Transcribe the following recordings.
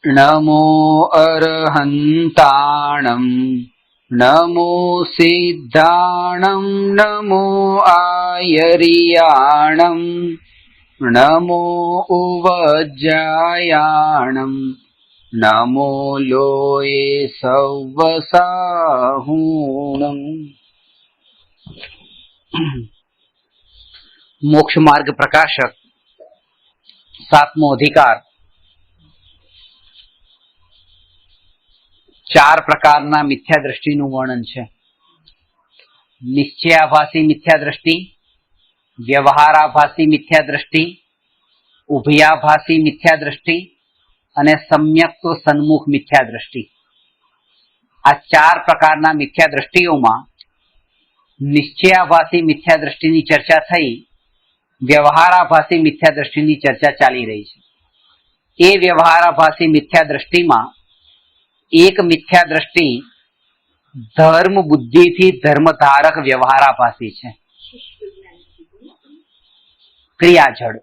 नमो अरहन्ताणं नमो सिद्धाणं नमो आयर्याणं नमो उवज्जायाणं नमो लोये सव्वसाहूणम्। मोक्ष मार्ग प्रकाशक सातमो अधिकार चार प्रकारना मिथ्या दृष्टिનું વર્ણન છે। નિશ્ચયાભાસી મિથ્યા દૃષ્ટિ, વ્યવહારાભાસી મિથ્યા દૃષ્ટિ, ઉભયાભાસી મિથ્યા દૃષ્ટિ અને સમ્યક્ સન્મુખ મિથ્યા દૃષ્ટિ। આ ચાર પ્રકારના મિથ્યા દૃષ્ટિઓમાં નિશ્ચયાભાસી મિથ્યા દૃષ્ટિની ચર્ચા થઈ, વ્યવહારાભાસી મિથ્યા દૃષ્ટિની ચર્ચા ચાલી રહી છે। એ વ્યવહારાભાસી મિથ્યા દૃષ્ટિમાં एक मिथ्या दृष्टि धर्म बुद्धि थी धर्मधारक व्यवहाराभासी है। क्रियाजड़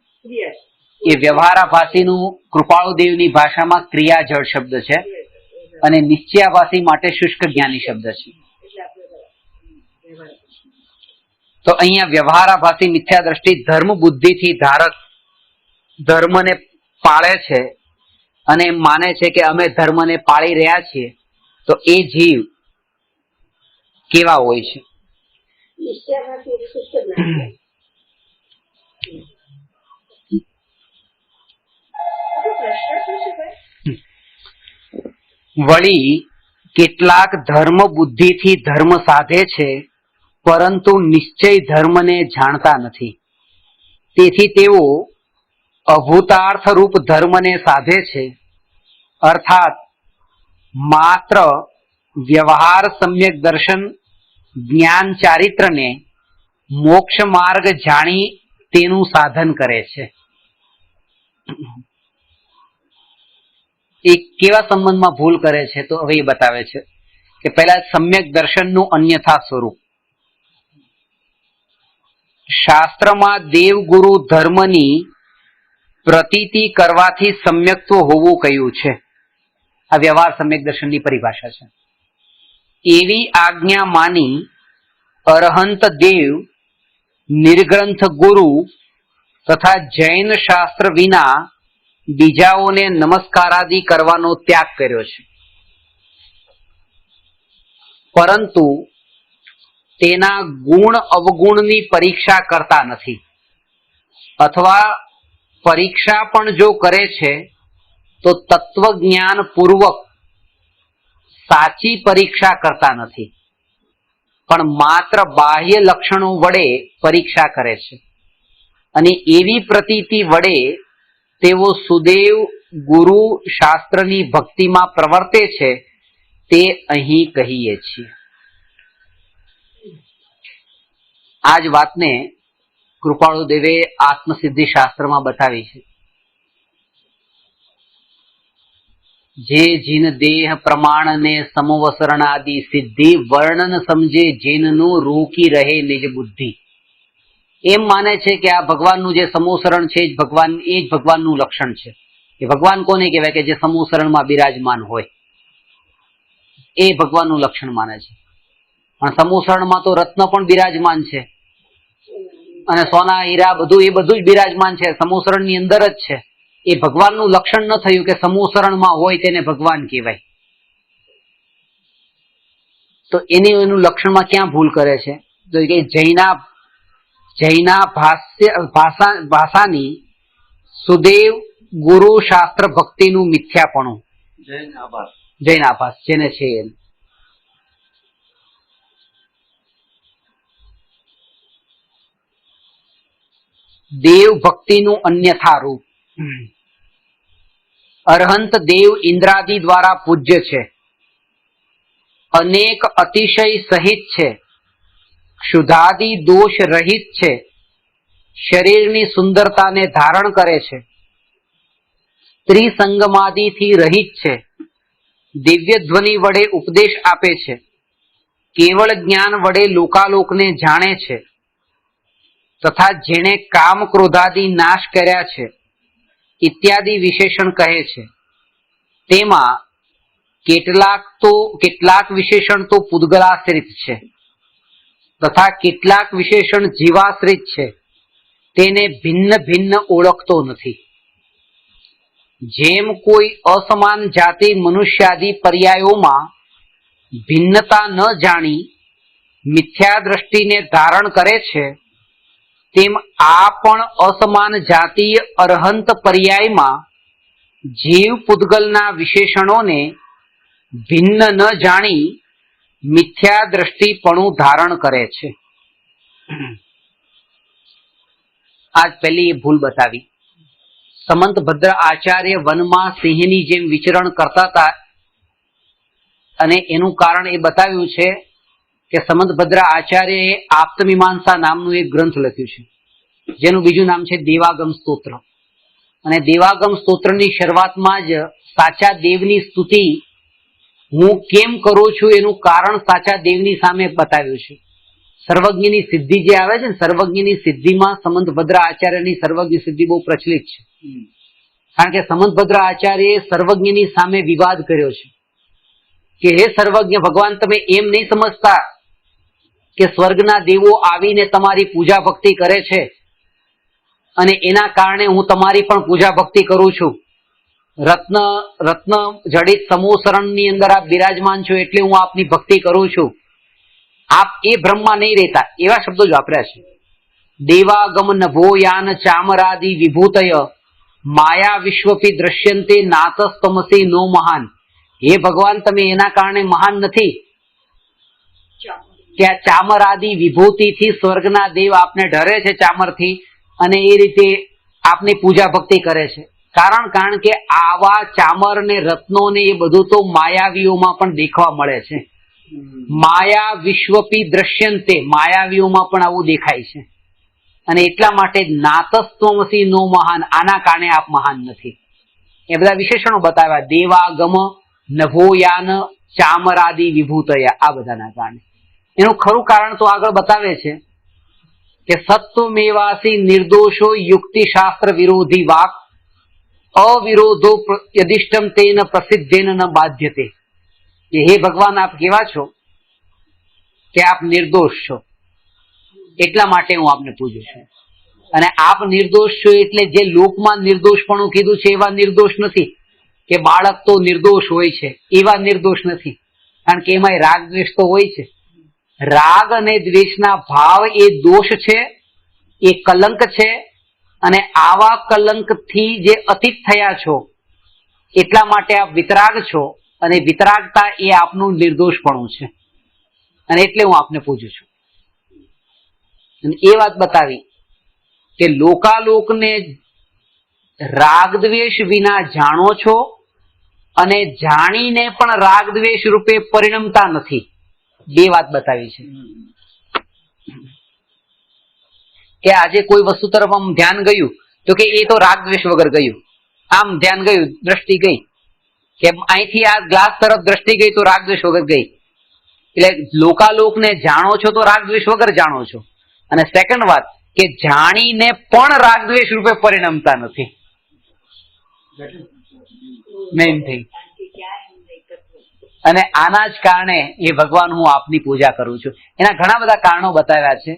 ये व्यवहाराभासी नु कृपाळुदेवनी भाषामां क्रियाजड़ शब्द है अने निश्चयाभासी माटे शुष्क ज्ञानी शब्द है। तो अहींया व्यवहाराभासी मिथ्या दृष्टि धर्म बुद्धि थी धारक धर्म ने पाळे छे અને માને છે કે અમે ધર્મને પાળી રહ્યા છીએ, તો એ જીવ કેવા હોય છે? વળી કેટલાક ધર્મ બુદ્ધિથી ધર્મ સાધે છે, પરંતુ નિશ્ચય ધર્મને જાણતા નથી। તેથી તેઓ अभूतार्थ रूप धर्म ने साधे छे, अर्थात मात्र व्यवहार सम्यक दर्शन ज्ञान चारित्र ने मोक्ष मार्ग जाणी तेनु साधन करे छे। एक केवा संबंध में भूल करे छे तो हवे बतावे छे कि पहला सम्यक दर्शन नु अन्यथा स्वरूप। शास्त्र में देव गुरु धर्मनी प्रतीति करवाथी सम्यक्त्व होवुं कह्युं छे। आ व्यवहार सम्यक दर्शननी परिभाषा छे। एवी आज्ञा मानी अरहंत देव निर्ग्रंथ गुरु तथा जैन शास्त्र विना बीजाओने नमस्कारादि करवानो त्याग कर्यो छे, परंतु तेना गुण अवगुणनी परीक्षा करता नथी, अथवा परीक्षा पण जो करे छे तो तत्वज्ञान पूर्वक साची परीक्षा करता नथी, पण मात्र बाह्य लक्षणों वडे परीक्षा करे छे। अने एवी प्रतीति वडे तेवो सुदेव गुरु शास्त्रनी भक्तिमां प्रवर्ते छे ते अहीं कहीए छीए। आज वातने कृपाळुदेवे आत्मसिद्धि शास्त्र में बतावी है। जे जिन देह प्रमाण ने समवसरण आदि सिद्धि वर्णन समझे जिननु रोकी रहे निज बुद्धि। एम माने छे कि आ भगवाननु जे समोसरण छे भगवान ए ज भगवाननु लक्षण छे। ए भगवान कोने कहेवाय के जे समोसरण में बिराजमान होय, ए भगवाननु लक्षण माने छे। पण समोसरण में तो रत्न पण बिराजमान छे અને સોના હીરા બધું એ બધું જ બિરાજમાન છે, સમોસરણની અંદર જ છે। એ ભગવાનનું લક્ષણ ન થયું કે સમોસરણમાં હોય તેને ભગવાન કહેવાય। તો એનું લક્ષણમાં ક્યાં ભૂલ કરે છે? તો કે જૈના ભાષાની સુદેવ ગુરુ શાસ્ત્ર ભક્તિનું મિથ્યાપણું, જૈન આભાસ જેને છે એને। देव भक्ति नु अन्यथा रूप। अरहंत देव इंद्रादि द्वारा पूज्य छे, अनेक अतिशय सहित छे, क्षुधादि दोष रहित छे, शरीरनी सुंदरता ने धारण करे छे, स्त्री संगमादि थी रहित छे, दिव्य ध्वनि वडे उपदेश आपे छे, केवल ज्ञान वडे लोकालोक ने जाणे छे, તથા જેણે કામ ક્રોધાદિ નાશ કર્યા છે ઇત્યાદિ વિશેષણ કહે છે, તેમાં કેટલાક વિશેષણ તો પૂદગલાશ્રિત છે તથા કેટલાક વિશેષણ જીવાશ્રિત છે, તેને ભિન્ન ભિન્ન ઓળખતો નથી. જેમ કોઈ અસમાન જાતિ મનુષ્યાદિ પર્યાયોમાં ભિન્નતા ન જાણી મિથ્યા દ્રષ્ટિને ધારણ કરે છે, તેમ આ પણ અસમાન જાતીય અરહંત પર્યાયમાં જીવ પૂદગલના વિશેષણોને ભિન્ન ન જાણી મિથ્યા દ્રષ્ટિપણું ધારણ કરે છે. આજ પહેલી એ ભૂલ બતાવી. સમંતભદ્ર આચાર્ય વનમાં સિંહની જેમ વિચરણ કરતા હતા અને એનું કારણ એ બતાવ્યું છે કે સમંતભદ્ર આચાર્યએ આપ્તમીમાંસા નામનું એક ગ્રંથ લખ્યું છે, જેનું બીજું નામ છે દેવાગમ સ્તોત્ર. અને દેવાગમ સ્તોત્રની શરૂઆતમાં જ સાચા દેવની સ્તુતિ હું કેમ કરું છું એનું કારણ સાચા દેવની સામે બતાવ્યું છે. સર્વજ્ઞની સિદ્ધિ જે આવે છે ને, સર્વજ્ઞની સિદ્ધિમાં સમંતભદ્ર આચાર્યની સર્વજ્ઞ સિદ્ધિ બહુ પ્રચલિત છે. કારણ કે સમંતભદ્ર આચાર્યએ સર્વજ્ઞની સામે વિવાદ કર્યો છે કે હે સર્વજ્ઞ ભગવાન, તમે એમ નહીં સમજતા કે સ્વર્ગના દેવો આવીને તમારી પૂજા ભક્તિ કરે છે અને એના કારણે હું તમારી પણ પૂજા ભક્તિ કરું છું. રત્ન જડિત સમોસરણની અંદર આપ બિરાજમાન છો એટલે હું આપની ભક્તિ કરું છું. આપ એ બ્રહ્મમાં નહીં રહેતા, એવા શબ્દો જ વાપર્યા છે. દેવાગમ નભો યાન ચામરાદિ વિભૂતય માયા વિશ્વપી દ્રશ્યંતે નાતસ્તમસી નો મહાન. હે ભગવાન, તમે એના કારણે મહાન નથી કે આ ચામરાદિ વિભૂતિથી સ્વર્ગના દેવ આપને ડરે છે ચામરથી અને એ રીતે આપની પૂજા ભક્તિ કરે છે. કારણ કે આવા ચામર ને રત્નો ને એ બધું તો માયાવીઓમાં પણ દેખવા મળે છે. માયા વિશ્વપી દ્રશ્યંતે, માયાવીઓમાં પણ આવું દેખાય છે. અને એટલા માટે નાતસ્ત્વમસી નો મહાન, આના કારણે આપ મહાન નથી. એ બધા વિશેષણો બતાવ્યા. દેવાગમ નભોયાન ચામરાદિ વિભૂતયા, આ બધાના કારણે. એનું ખરું કારણ તો આગળ બતાવે છે કે સત્વમેવાસી નિર્દોષો યુક્તિ શાસ્ત્ર વિરોધી વાક અવિરોધો યદિષ્ટમ તેન પ્રસિદ્ધેન ન બાધ્યતે. કે હે ભગવાન, આપ કેવા છો કે આપ નિર્દોષ છો, એટલા માટે હું આપને પૂજું છું. અને આપ નિર્દોષ છો એટલે જે લોકમાં નિર્દોષપણું કીધું છે એવા નિર્દોષ નથી કે બાળક તો નિર્દોષ હોય છે, એવા નિર્દોષ નથી. કારણ કે એમાં રાગ દ્વેષ તો હોય છે. રાગ અને દ્વેષના ભાવ એ દોષ છે, એ કલંક છે. અને આવા કલંકથી જે અતીત થયા છો એટલા માટે આપ વિતરાગ છો, અને વિતરાગતા એ આપનું નિર્દોષપણું છે, અને એટલે હું આપને પૂછું છું. અને એ વાત બતાવી કે લોકાલોકને રાગદ્વેષ વિના જાણો છો અને જાણીને પણ રાગદ્વેષ રૂપે પરિણમતા નથી. બે વાત બતાવી છે કે આજે કોઈ વસ્તુ તરફ આમ ધ્યાન ગયું તો કે એ તો રાગદ્વેષ વગર ગયું. આમ ધ્યાન ગયું, દ્રષ્ટિ ગઈ, કે અહીંથી આ ગ્લાસ તરફ દ્રષ્ટિ ગઈ તો રાગદ્વેષ વગર ગઈ. એટલે લોકાલોકને જાણો છો તો રાગદ્વેષ વગર જાણો છો. અને સેકન્ડ વાત કે જાણીને પણ રાગદ્વેષ રૂપે પરિણમતા નથી. Main thing. અને આના જ કારણે એ ભગવાન હું આપની પૂજા કરું છું. એના ઘણા બધા કારણો બતાવ્યા છે,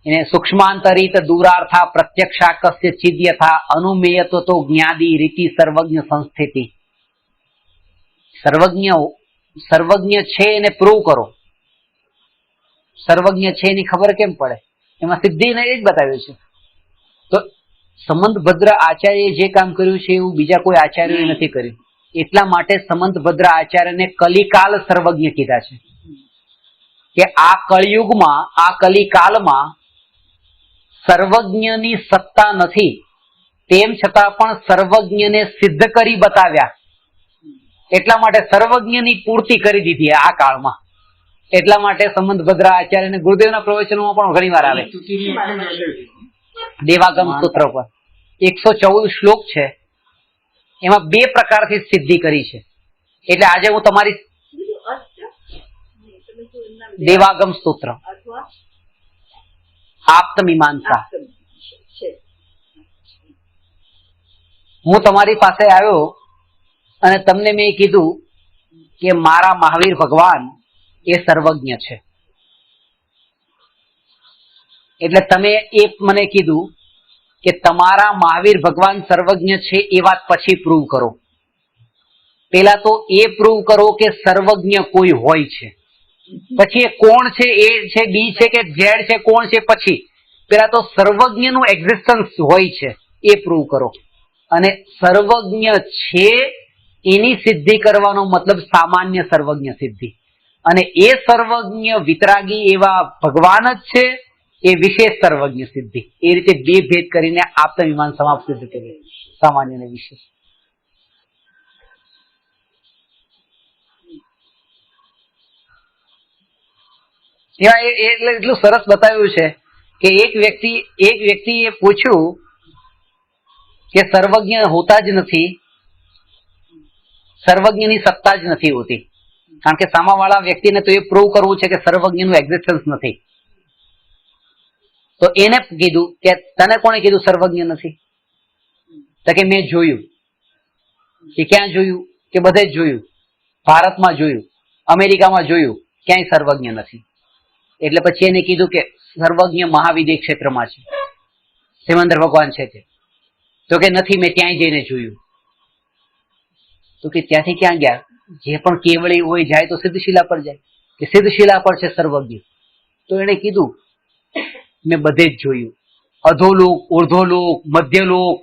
એને સૂક્ષ્માંતરિત દૂરાર્થા પ્રત્યક્ષા કસ્ય ચિદ્યથા અનુમેયત્વ તો જ્ઞાદી રીતિ સર્વજ્ઞ સંસ્થિતિ. સર્વજ્ઞ છે એને પ્રૂવ કરો. સર્વજ્ઞ છે એની ખબર કેમ પડે? એમાં સિદ્ધિને એ જ બતાવ્યું છે. તો સમંતભદ્ર આચાર્યએ જે કામ કર્યું છે એવું બીજા કોઈ આચાર્યએ નથી કર્યું. એટલા માટે સમંતભદ્ર આચાર્યને કલિકાલ સર્વજ્ઞ કીધા છે કે આ કળિયુગમાં, આ કલિકાલમાં સર્વજ્ઞની સત્તા નથી, તેમ છતાં પણ સર્વજ્ઞને સિદ્ધ કરી બતાવ્યા. એટલા માટે સર્વજ્ઞની પૂર્તિ કરી દીધી આ કાળમાં. એટલા માટે સમંતભદ્ર આચાર્યને ગુરુદેવના પ્રવચનોમાં પણ ઘણી વાર આવે. દેવાગમ સૂત્ર પર 114 શ્લોક છે, એમાં 2 પ્રકારથી સિદ્ધિ કરી છે. એટલે આજે હું તમારી દેવાગમ સ્તોત્ર અથવા આપ્તમીમાંસા. છે. હું તમારી પાસે આવ્યો અને તમને મેં કીધું કે મારા મહાવીર ભગવાન એ સર્વજ્ઞ છે, એટલે તમે એ મને કીધું કે તમારા મહાવીર ભગવાન સર્વજ્ઞ છે એ વાત પછી પ્રૂવ કરો. પેલા તો એ પ્રૂવ કરો કે સર્વજ્ઞ કોઈ હોય છે, પછી એ કોણ છે, એ છે, બી છે કે ઝેડ છે, કોણ છે, પછી પેલા તો સર્વજ્ઞનું એક્ઝિસ્ટન્સ હોય છે એ પ્રૂવ કરો. અને સર્વજ્ઞ છે એની સિદ્ધિ કરવાનો મતલબ સામાન્ય સર્વજ્ઞ સિદ્ધિ, અને એ સર્વજ્ઞ વિતરાગી એવા ભગવાન જ છે એ વિશેષ સર્વજ્ઞ સિદ્ધિ. એ રીતે બે ભેદ કરીને આપ્તમીમાંસામાં સિદ્ધ કરી, સામાન્ય અને વિશેષ. એટલે એટલું સરસ બતાવ્યું છે કે એક વ્યક્તિએ પૂછ્યું કે સર્વજ્ઞ હોતા જ નથી, સર્વજ્ઞની સત્તા જ નથી હોતી, કારણ કે સામાવાળા વ્યક્તિને તો એ પ્રૂવ કરવું છે કે સર્વજ્ઞનું એક્ઝિસ્ટન્સ નથી. તો એને કીધું કે તને કોણે કીધું સર્વજ્ઞ નથી? તો કે મેં જોયું. કે ક્યાં જોયું? કે બધે જ જોયું, ભારતમાં જોયું, અમેરિકામાં જોયું, ક્યાંય સર્વજ્ઞ નથી. એટલે પછી એને કીધું કે સર્વજ્ઞ મહાવિદ્ય ક્ષેત્રમાં છે, સિમંદર ભગવાન છે તે. તો કે નથી, મેં ત્યાં જઈને જોયું. તો કે ત્યાંથી ક્યાં ગયા? જે પણ કેવળી હોય જાય તો સિદ્ધશિલા પર જાય, કે સિદ્ધશિલા પર છે સર્વજ્ઞ. તો એને કીધું મેં બધે જ જોયું, અધોલોક, ઉર્ધ્વલોક, મધ્યલોક,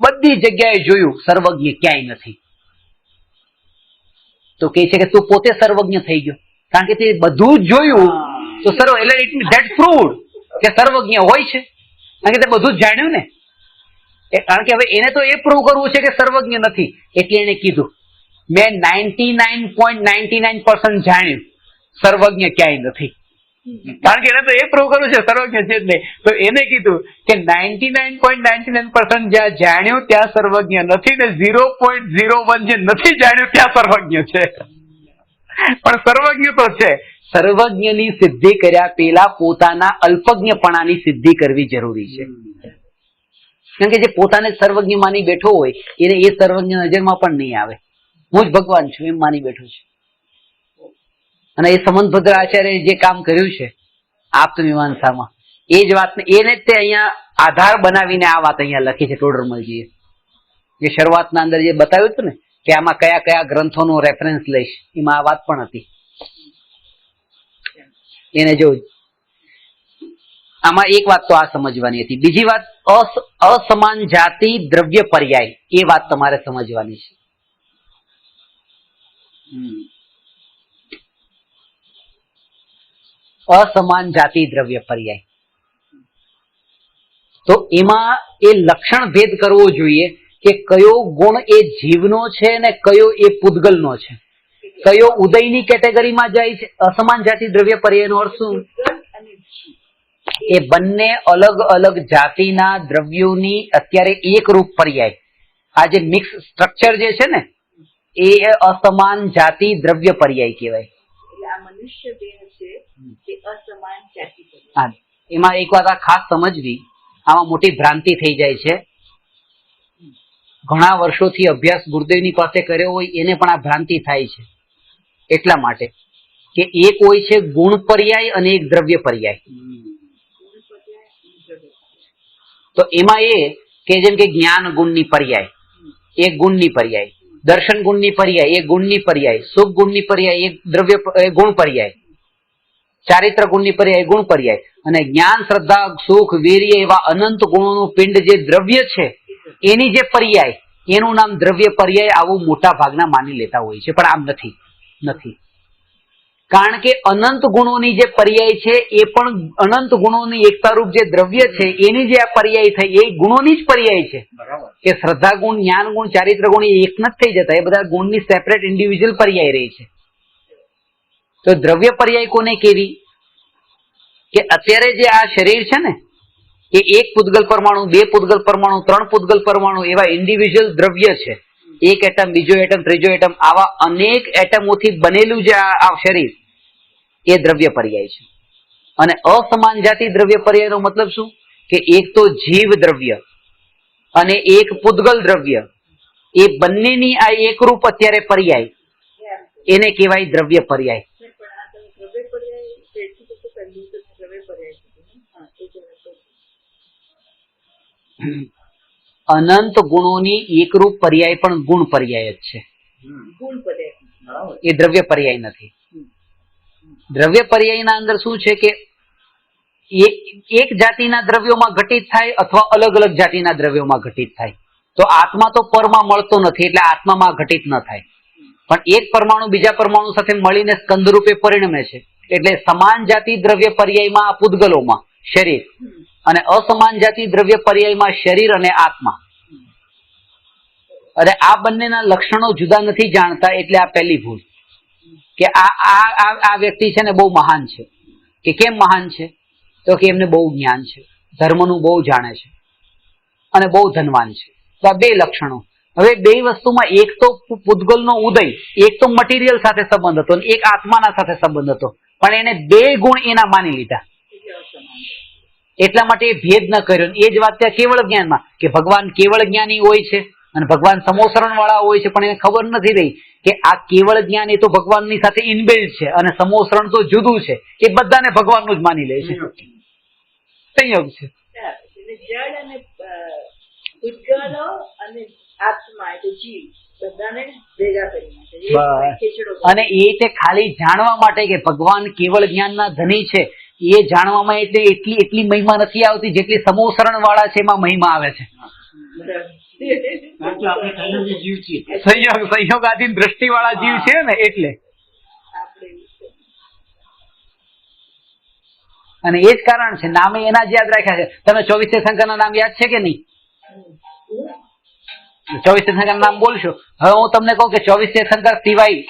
બધી જગ્યાએ જોયું, સર્વજ્ઞ ક્યાંય નથી. તો કહે છે કે તું પોતે સર્વજ્ઞ થઈ ગયો, કારણ કે તે બધું જ જોયું. તો સર્વ એટલે ધેટ પ્રૂવડ કે સર્વજ્ઞ હોય છે, કારણ કે તે બધું જ જાણ્યું ને. કારણ કે હવે એને તો એ પ્રૂવ કરવું છે કે સર્વજ્ઞ નથી, એટલે એને કીધું મેં 99.99% જાણ્યું, સર્વજ્ઞ ક્યાંય નથી. કારણ કે એને તો એ પ્રૂવ કરવું છે સર્વજ્ઞ છે જ નહીં. તો એને કીધું કે 99.99% જ્યાં જાણ્યું ત્યાં સર્વજ્ઞ નથી, ને 0.01 જે નથી જાણ્યું ત્યાં સર્વજ્ઞ છે. પણ સર્વજ્ઞ તો છે. સર્વજ્ઞની સિદ્ધિ કર્યા પેલા પોતાના અલ્પજ્ઞપણાની સિદ્ધિ કરવી જરૂરી છે. કારણ કે જે પોતાને સર્વજ્ઞ માની બેઠો હોય એને એ સર્વજ્ઞ નજરમાં પણ નહીં આવે. હું જ ભગવાન છું એમ માની બેઠો છે. અને એ સમંતભદ્ર આચાર્ય જે કામ કર્યું છે આપ્તમીમાંસામાં, એ જ વાતને એને જ તે અહીંયા આધાર બનાવીને આ વાત અહીંયા લખી છે ટોડરમલજીએ. જે શરૂઆતના અંદર જે બતાવ્યું હતું ને કે આમાં કયા કયા ગ્રંથોનો રેફરન્સ લઈશ, એમાં આ વાત પણ હતી. એને જો આમાં એક વાત તો આ સમજવાની હતી. બીજી વાત અસમાન જાતિ દ્રવ્ય પર્યાય, એ વાત તમારે સમજવાની છે. અસમાન જાતિ દ્રવ્ય પર્યાય, તો એમાં એ લક્ષણ ભેદ કરવો જોઈએ કે કયો ગુણ એ જીવનો છે ને કયો એ પૂદગલનો છે, કયો ઉદયની કેટેગરીમાં જાય છે. અસમાન જાતિ દ્રવ્ય પર્યાયનો અર્થ શું? એ બંને અલગ અલગ જાતિના દ્રવ્યોની અત્યારે એક રૂપ પર્યાય, આ જે મિક્સ સ્ટ્રક્ચર જે છે ને એ અસમાન જાતિ દ્રવ્ય પર્યાય કહેવાય. એમાં એક વાત આ ખાસ સમજવી, આમાં મોટી ભ્રાંતિ થઈ જાય છે. ઘણા વર્ષોથી અભ્યાસ ગુરુદેવની પાસે કર્યો હોય એને પણ આ ભ્રાંતિ થાય છે. એટલા માટે કે એક હોય છે ગુણ પર્યાય અને એક દ્રવ્ય પર્યાય. તો એમાં એ કે જેમ કે જ્ઞાન ગુણની પર્યાય એક ગુણની પર્યાય, દર્શન ગુણની પર્યાય એક ગુણની પર્યાય, સુખ ગુણની પર્યાય એક દ્રવ્ય ગુણ પર્યાય, ચારિત્ર ગુણની પર્યાય ગુણ પર્યાય, અને જ્ઞાન શ્રદ્ધા સુખ વીર્ય એવા અનંત ગુણોનું પિંડ જે દ્રવ્ય છે એની જે પર્યાય એનું નામ દ્રવ્ય પર્યાય. આવું મોટા ભાગના માની લેતા હોય છે, પણ આમ નથી. કારણ કે અનંત ગુણોની જે પર્યાય છે એ પણ અનંત ગુણોની એકતારૂપ જે દ્રવ્ય છે એની જે આ પર્યાય થઈ એ ગુણોની જ પર્યાય છે. કે શ્રદ્ધા ગુણ, જ્ઞાન ગુણ, ચારિત્ર ગુણ એ એક નથી થઈ જતા, એ બધા ગુણની સેપરેટ ઇન્ડિવિજ્યુઅલ પર્યાય રહી છે. તો દ્રવ્ય પર્યાય કોને કેવી? કે અત્યારે જે આ શરીર છે ને એ એક પૂદગલ પરમાણુ, બે પૂદગલ પરમાણુ, ત્રણ પૂદગલ પરમાણુ એવા ઇન્ડિવિજ્યુઅલ દ્રવ્ય છે. એક એટમ, બીજો એટમ, ત્રીજો એટમ, આવા અનેક એટમોથી બનેલું જે આ શરીર એ દ્રવ્ય પર્યાય છે. અને અસમાન જાતિ દ્રવ્ય પર્યાયનો મતલબ શું? કે એક તો જીવ દ્રવ્ય અને એક પૂતગલ દ્રવ્ય, એ બંનેની આ એકરૂપ અત્યારે પર્યાય, એને કહેવાય દ્રવ્ય પર્યાય. અનંત ગુણોની એકરૂપ પર્યાય પણ ગુણ પર્યાય જ છે. એ દ્રવ્ય પર્યાય નથી. દ્રવ્ય પર્યાયના અંદર શું છે કે એક જાતિના દ્રવ્યોમાં ઘટિત થાય અથવા અલગ અલગ જાતિના દ્રવ્યોમાં ઘટિત થાય. તો આત્મા તો પરમાં મળતો નથી એટલે આત્મામાં ઘટિત ન થાય, પણ એક પરમાણુ બીજા પરમાણુ સાથે મળીને સ્કંદ રૂપે પરિણમે છે. એટલે સમાન જાતિ દ્રવ્ય પર્યાયમાં આ પૂતગલોમાં શરીર અને અસમાન જાતિ દ્રવ્ય પર્યાયમાં શરીર અને આત્મા. અને આ બંનેના લક્ષણો જુદા નથી જાણતા એટલે આ પહેલી ભૂલ કે આ વ્યક્તિ છે ને બહુ મહાન છે. કે કેમ મહાન છે? તો કે એમને બહુ જ્ઞાન છે, ધર્મનું બહુ જાણે છે અને બહુ ધનવાન છે. તો આ બે લક્ષણો. હવે બે વસ્તુમાં એક તો પૂતગલનો ઉદય, એક તો મટીરિયલ સાથે સંબંધ હતો અને એક આત્માના સાથે સંબંધ હતો, પણ એને બે ગુણ એના માની લીધા. એટલા માટે એ ભેદ ન કર્યો. એ જ વાત ત્યાં કેવળ જ્ઞાનમાં કે ભગવાન કેવળ જ્ઞાની હોય છે અને ભગવાન સમોસરણ વાળા હોય છે, પણ એને ખબર નથી રહી કે આ કેવળ જ્ઞાન એ તો ભગવાનની સાથે ઇનબિલ્ટ છે અને સમોસરણ તો જુદું છે. એ બધાને ભગવાનનું જ માની લે છે. સંયોગ છે. અને એ તે ખાલી જાણવા માટે કે ભગવાન કેવળ જ્ઞાનના ધની છે, એ જાણવામાં એટલે એટલી મહિમા નથી આવતી જેટલી સમોસરણ વાળા છે એમાં મહિમા આવે છે. સંયોગાધીન દ્રષ્ટિ વાળા જીવ છે ને એટલે. અને એ જ કારણ છે નામે એના જ યાદ રાખ્યા છે. તમે 24 તીર્થંકર ના નામ યાદ છે કે નહીં? 24 તીર્થંકર નામ બોલશો. હવે હું તમને કહું કે 24 તીર્થંકર સિવાય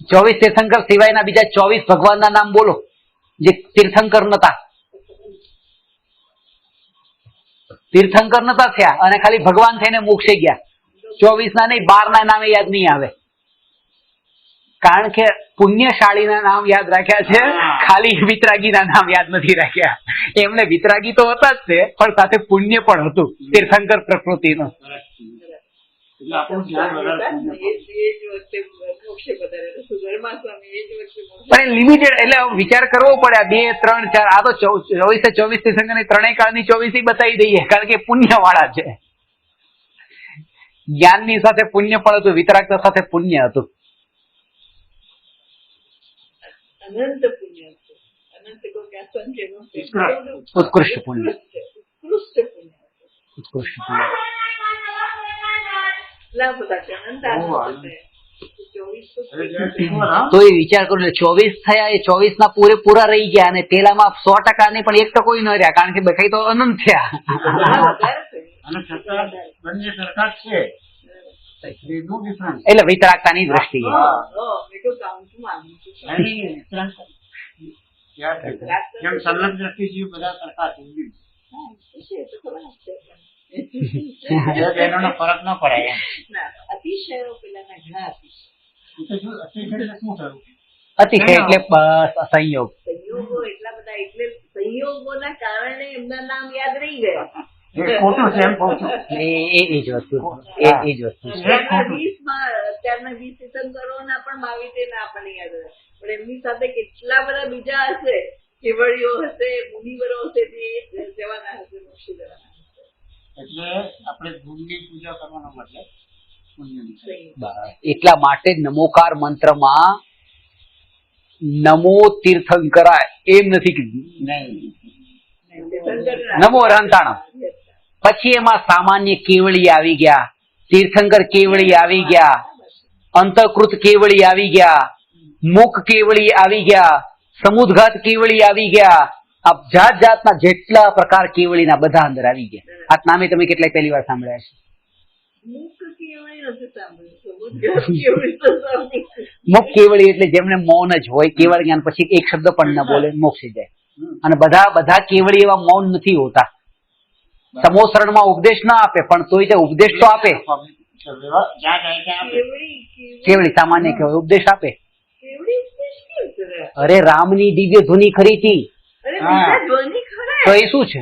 24 તીર્થંકર સિવાયના બીજા 24 ભગવાનના નામ બોલો જે તીર્થંકર નતા. તીર્થંકર નતા થયા અને ખાલી ભગવાન થઈને મોક્ષે ગયા. 24 ના નહીં, 12 ના નામે યાદ નહીં આવે, કારણ કે પુણ્યશાળીના નામ યાદ રાખ્યા છે, ખાલી વિતરાગીના નામ યાદ નથી રાખ્યા. એમને વિતરાગી તો હતા જ તે, પણ સાથે પુણ્ય પણ હતું તીર્થંકર પ્રકૃતિનું. પણ લિમિટેડ એટલે વિચાર કરવો પડે. 2, 3, 4 આ તો 24 તીર્થંકર ની ત્રણેય કાળની 24 બતાવી દઈએ, કારણ કે પુણ્ય વાળા છે. જ્ઞાનની સાથે પુણ્ય પણ હતું, વિતરાગતા સાથે પુણ્ય હતું. અનંત પુણ્ય છે. અનંત કો કે અસંખ્ય ઉત્કૃષ્ટ પુણ્ય. ઉત્કૃષ્ટ પુણ્ય. ઉત્કૃષ્ટ પુણ્ય. લાભ થશે અનંત આનંદ થશે. તો એ વિચાર કરો, 24 થયા, એ 24 ના પૂરેપૂરા રહી ગયા અને પેલામાં 100% નહીં પણ 1% ન રહ્યા, કારણ કે બખાઈ તો અનંત થયા. એટલે વિતરાગતાની દ્રષ્ટિએ ફરક ન પડે. અતિશયો પેલાના ઘણા અતિશય એટલે સંયોગ. સંયોગો એટલા બધા, એટલે સંયોગોના કારણે એમના નામ યાદ રહી ગયા. ખોટું છે એમ કહું છું. એ જ વસ્તુ અત્યારના 20 તીર્થંકરોના પણ 22 ના આપણને યાદ રહે, પણ એમની સાથે કેટલા બધા બીજા હશે, કેવડીઓ હશે, મુનિવરો હશે, જે જવાના હશે, મોક્ષી જવાના હશે. એટલે આપણે ગુણની પૂજા કરવાનો બદલે એટલા માટે નમોકાર મંત્રમાં નમો તીર્થંકરાય એમ નથી કીધું, નમો રંતાણ. પછી એમાં સામાન્ય કેવળી આવી ગયા, તીર્થંકર કેવળી આવી ગયા, અંતઃકૃત કેવળી આવી ગયા, મુખ કેવળી આવી ગયા, સમુદ્ઘાત કેવળી આવી ગયા. આ જાત જાતના જેટલા પ્રકાર કેવળીના બધા અંદર આવી ગયા. આ નામે તમે કેટલાય પહેલી વાર સાંભળ્યા છે? મુખ કેવળી એટલે જેમને મૌન જ હોય, કેવળ જ્ઞાન પછી એક શબ્દ પણ ન બોલે, મોક્ષી જાય. અને બધા કેવળી એવા મૌન નથી હોતા. સમોસરણમાં ઉપદેશ ના આપે પણ તોય તે ઉપદેશ તો આપે. તો જ્યાં જાય ત્યાં આપે. કેવડી સામાન્ય કહેવાય, ઉપદેશ આપે. કેવડી ઉપદેશ કેવી કરે? અરે રામની દિવ્ય ધૂની ખરી હતી, અરે હા. બીજા ધ્વનિ ખરા. તો એ શું છે?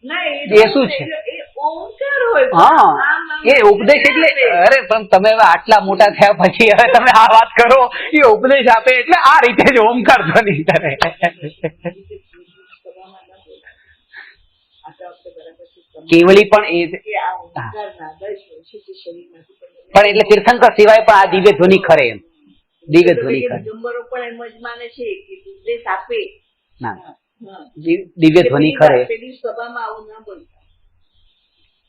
ના, એ શું છે? એ ઓમકાર હોય. હા, આમ એ ઉપદેશ એટલે અરે પણ તમે હવે આટલા મોટા થયા પછી હવે તમે આ વાત કરો, એ ઉપદેશ આપે એટલે આ રીતે જ ઓમકાર ધ્વનિ કરે. કેવળી પણ એ કે આ ઓમકારના આદર્શ હોય છે જે શરીરમાંથી પણ એટલે તીર્થંકર સિવાય પણ આ દિવ્ય ધ્વનિ ખરે એમ, દિવ્ય ધ્વનિ ખરે. દિગંબરો પણ એમ જ માને છે કે ઉપદેશ આપે. ના, હા. દિવ્ય ધ્વનિ ખરે. પેલી સભામાં આવું ના બોલતા.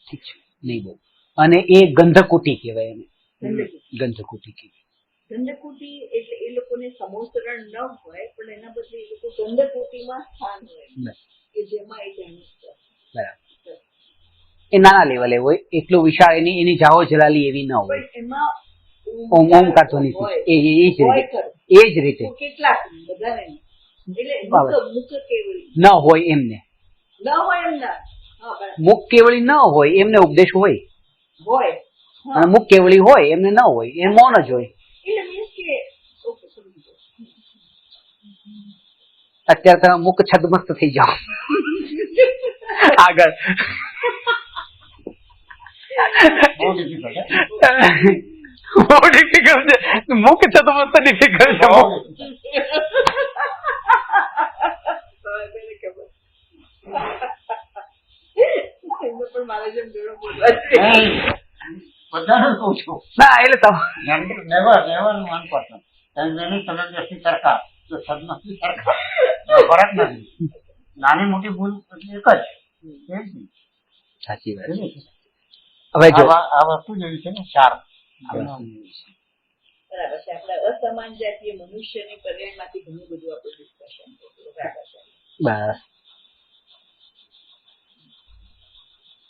ઠીક છે, નહીં બોલ. અને એ ગંધકુટી કહેવાય એને, ગંધકુટી કહેવાય. ગંધકુટી એટલે એ લોકોને સમોસરણ ન હોય પણ એના બદલે એ લોકો ગંધકુટીમાં સ્થાન હોય કે જેમાં એ જાણી શકે. બરાબર. એ નાના લેવલે હોય, એટલું વિશાળ એની જાહો જલાલી એવી ન હોય. પણ એમાં ઓમકાર ધ્વનિ એ જ રીતે, એ જ રીતે કેટલાક બધાને એટલે બરાબર. મુખ કેવળી ન હોય એમને, ન હોય એમ ના. હા, બરાબર. મુખ કેવળી ન હોય એમને ઉપદેશ હોય, હોય. હા. અને મુખ કેવળી હોય એમને ન હોય, એ મૌન જ હોય. એટલે means કે ઓકે, સમજી ગયો. અત્યારે તમે મુખ છદમસ્ત થઈ જાઓ. આગળ બહુ difficult, હે? બહુ difficult છે. મુખ છદમસ્ત difficult છે. બહુ difficult. એને ખબર. એમને પણ મારા જેમ જોડો બોલવા છે. નહીં, બધાને કહું છું. ના એટલે Never, never one person. તમે વ્યક્તિ સરખા તો સદમસ્તી સરખા ફરક નથી. નાની મોટી ભૂલ એટલે એક જ. એ જ ને. સાચી વાત. છે ને? હવે જો આ વસ્તુ જેવી છે ને ચાર. બરાબર છે. આપણે અસમાન જાતીય મનુષ્યની કલ્યાણમાંથી ઘણું બધું આપણે ડિસ્કશન કર્યું. બરાબર છે. બસ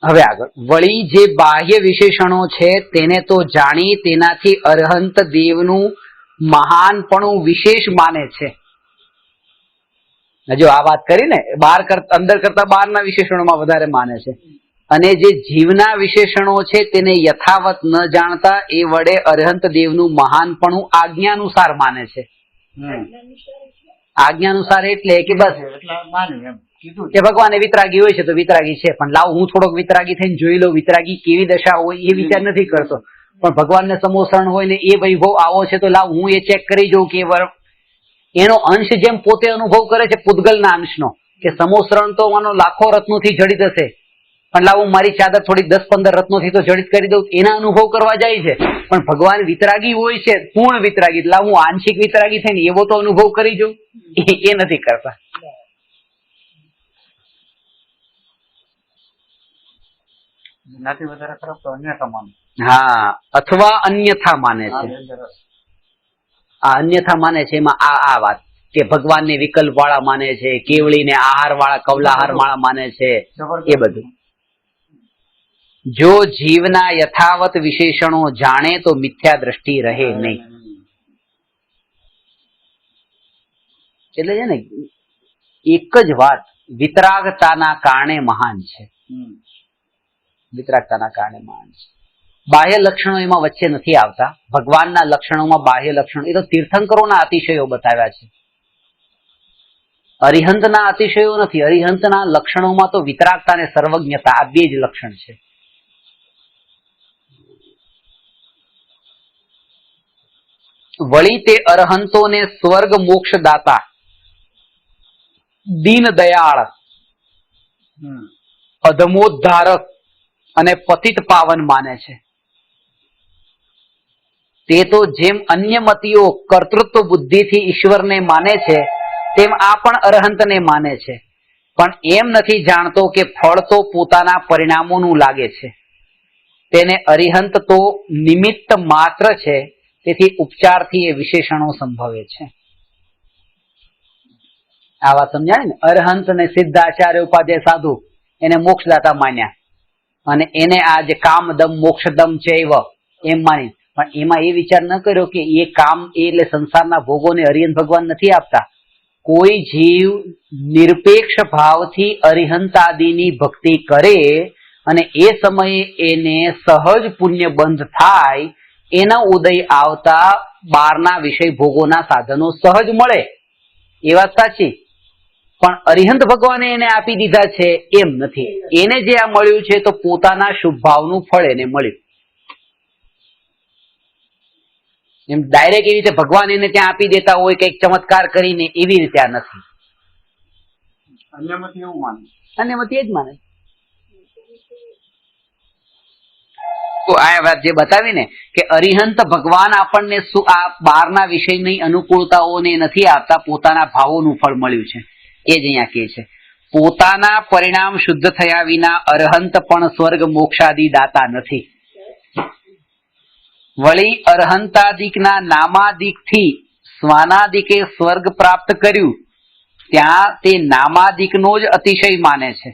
હવે આગળ વળી જે બાહ્ય વિશેષણો છે તેને તો જાણી તેનાથી અરહંત દેવનું મહાનપણું વિશેષ માને છે. જો આ વાત કરી ને, અંદર કરતા બહારના વિશેષણોમાં વધારે માને છે. અને જે જીવના વિશેષણો છે તેને યથાવત ન જાણતા એ વડે અરહંત દેવનું મહાનપણું આજ્ઞાનુસાર માને છે. આજ્ઞાનુસાર એટલે કે બસ એટલે માન્યું એમ કીધું કે ભગવાન વિતરાગી હોય છે તો વિતરાગી છે, પણ લાવ હું થોડોક વિતરાગી થઈને જોઈ લઉં વિતરાગી કેવી દશા હોય એ વિચાર નથી કરતો. પણ ભગવાનને સમોસરણ હોય ને એ વૈભવ આવો છે તો લાવ હું એ ચેક કરી જોઉં કે એનો અંશ જેમ પોતે અનુભવ કરે છે પૂતગલના અંશનો, કે સમોસરણ તો માનો લાખો રત્નોથી જડિત હશે, પણ લાવ હું મારી ચાદર થોડીક 10-15 રત્નોથી તો જડિત કરી દઉં, એના અનુભવ કરવા જાય છે. પણ ભગવાન વિતરાગી હોય છે, પૂર્ણ વિતરાગી, એટલે હું આંશિક વિતરાગી થઈને એવો તો અનુભવ કરી જાઉં, એ નથી કરતા. એનાથી વધારે ખરાબ તો અન્યથા માને. હા, અથવા અન્યથા માને આ છે. dangerous. આ અન્યથા માને છે એમાં આ વાત કે ભગવાનને વિકલ્પ વાળા માને છે, કેવળીને આહાર વાળા કવલાહાર વાળા માને છે, એ બધું. જો જીવના યથાવત વિશેષણો જાણે તો મિથ્યા દ્રષ્ટિ રહે નહીં. એટલે છે ને એક જ વાત વિતરાગતાના કારણે મહાન છે. વિતરાગતાના કારણે મહાન છે. બાહ્ય લક્ષણો એમાં વચ્ચે નથી આવતા. ભગવાનના લક્ષણોમાં બાહ્ય લક્ષણો એ તો તીર્થંકરોના અતિશયો બતાવ્યા છે, અરિહંતના અતિશયો નથી. અરિહંતના લક્ષણોમાં તો વિતરાગતા અને સર્વજ્ઞતા આ બે જ લક્ષણ છે. વળી તે અરહંતોને સ્વર્ગ મોક્ષ દાતા, દીન દયાળ, અધમોદ્ધારક અને પતિત પાવન માને છે. તે તો જેમ અન્ય મતીઓ કર્તૃત્વ બુદ્ધિથી ઈશ્વરને માને છે તેમ આ પણ અરહંતને માને છે, પણ એમ નથી જાણતો કે ફળ તો પોતાના પરિણામોનું લાગે છે. તેને અરિહંત તો નિમિત્ત માત્ર છે, તેથી ઉપચારથી એ વિશેષણો સંભવે છે. આ વાત સમજાય ને? અરહંત ને સિદ્ધ આચાર્ય ઉપાધ્યાય સાધુ એને મોક્ષદાતા માન્યા, અને એને આ જે કામદમ મોક્ષદમ છે એમ માની, પણ એમાં એ વિચાર ન કર્યો કે એ કામ એટલે સંસારના ભોગોને અરિહંત ભગવાન નથી આપતા. કોઈ જીવ નિરપેક્ષ ભાવથી અરિહંતાદિની ભક્તિ કરે અને એ સમયે એને સહજ પુણ્ય બંધ થાય, એના ઉદય આવતા બહારના વિષય ભોગોના સાધનો સહજ મળે, એ વાત સાચી. પણ અરિહંત ભગવાને એને આપી દીધા છે એમ નથી. એને જે આ મળ્યું છે તો પોતાના શુભ ભાવનું ફળ એને મળ્યું. એમ ડાયરેક્ટ એવી રીતે ભગવાન એને ત્યાં આપી દેતા હોય કઈક ચમત્કાર કરીને, એવી રીતે આ નથી. અન્યમાંથી એવું માને. અન્યમાંથી એ જ માને. તો આ વાત જે બતાવી ને કે અરિહંત ભગવાન આપણને શું આ બહારના વિષયની અનુકૂળતાઓને નથી આપતા, પોતાના ભાવોનું ફળ મળ્યું છે. એ જ અહીંયા કહે છે, પોતાના પરિણામ શુદ્ધ થયા વિના અરહંત પણ સ્વર્ગ મોક્ષાદિ દાતા નથી. વળી અરહંતાદિકના નામાદિકથી સ્વાનાદિકે સ્વર્ગ પ્રાપ્ત કર્યું, ત્યાં તે નામાદિકનો જ અતિશય માને છે.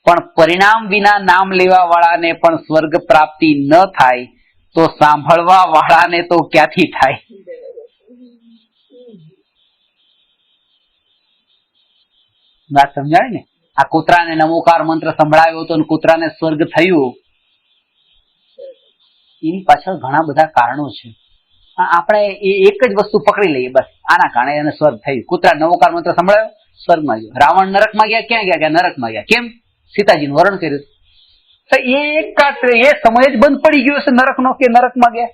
પણ પરિણામ વિના નામ લેવા વાળાને પણ સ્વર્ગ પ્રાપ્તિ ન થાય તો સાંભળવા વાળાને તો ક્યાંથી થાય? વાત સમજાય ને? આ કૂતરાને નમોકાર મંત્ર સંભળાવ્યો હતો અને કૂતરાને સ્વર્ગ થયું, એની પાછળ ઘણા બધા કારણો છે. આપણે એક જ વસ્તુ પકડી લઈએ, બસ આના કારણે એને સ્વર્ગ થયું. કૂતરા નમોકાર મંત્ર સંભળાયો, સ્વર્ગમાં ગયો. રાવણ નરકમાં ગયા, ક્યાં ગયા? નરકમાં ગયા. કેમ? સીતાજીનું વરણ કર્યું. તો એ સમય જ બંધ પડી ગયો છે નરકનો કે નરકમાં ગયા.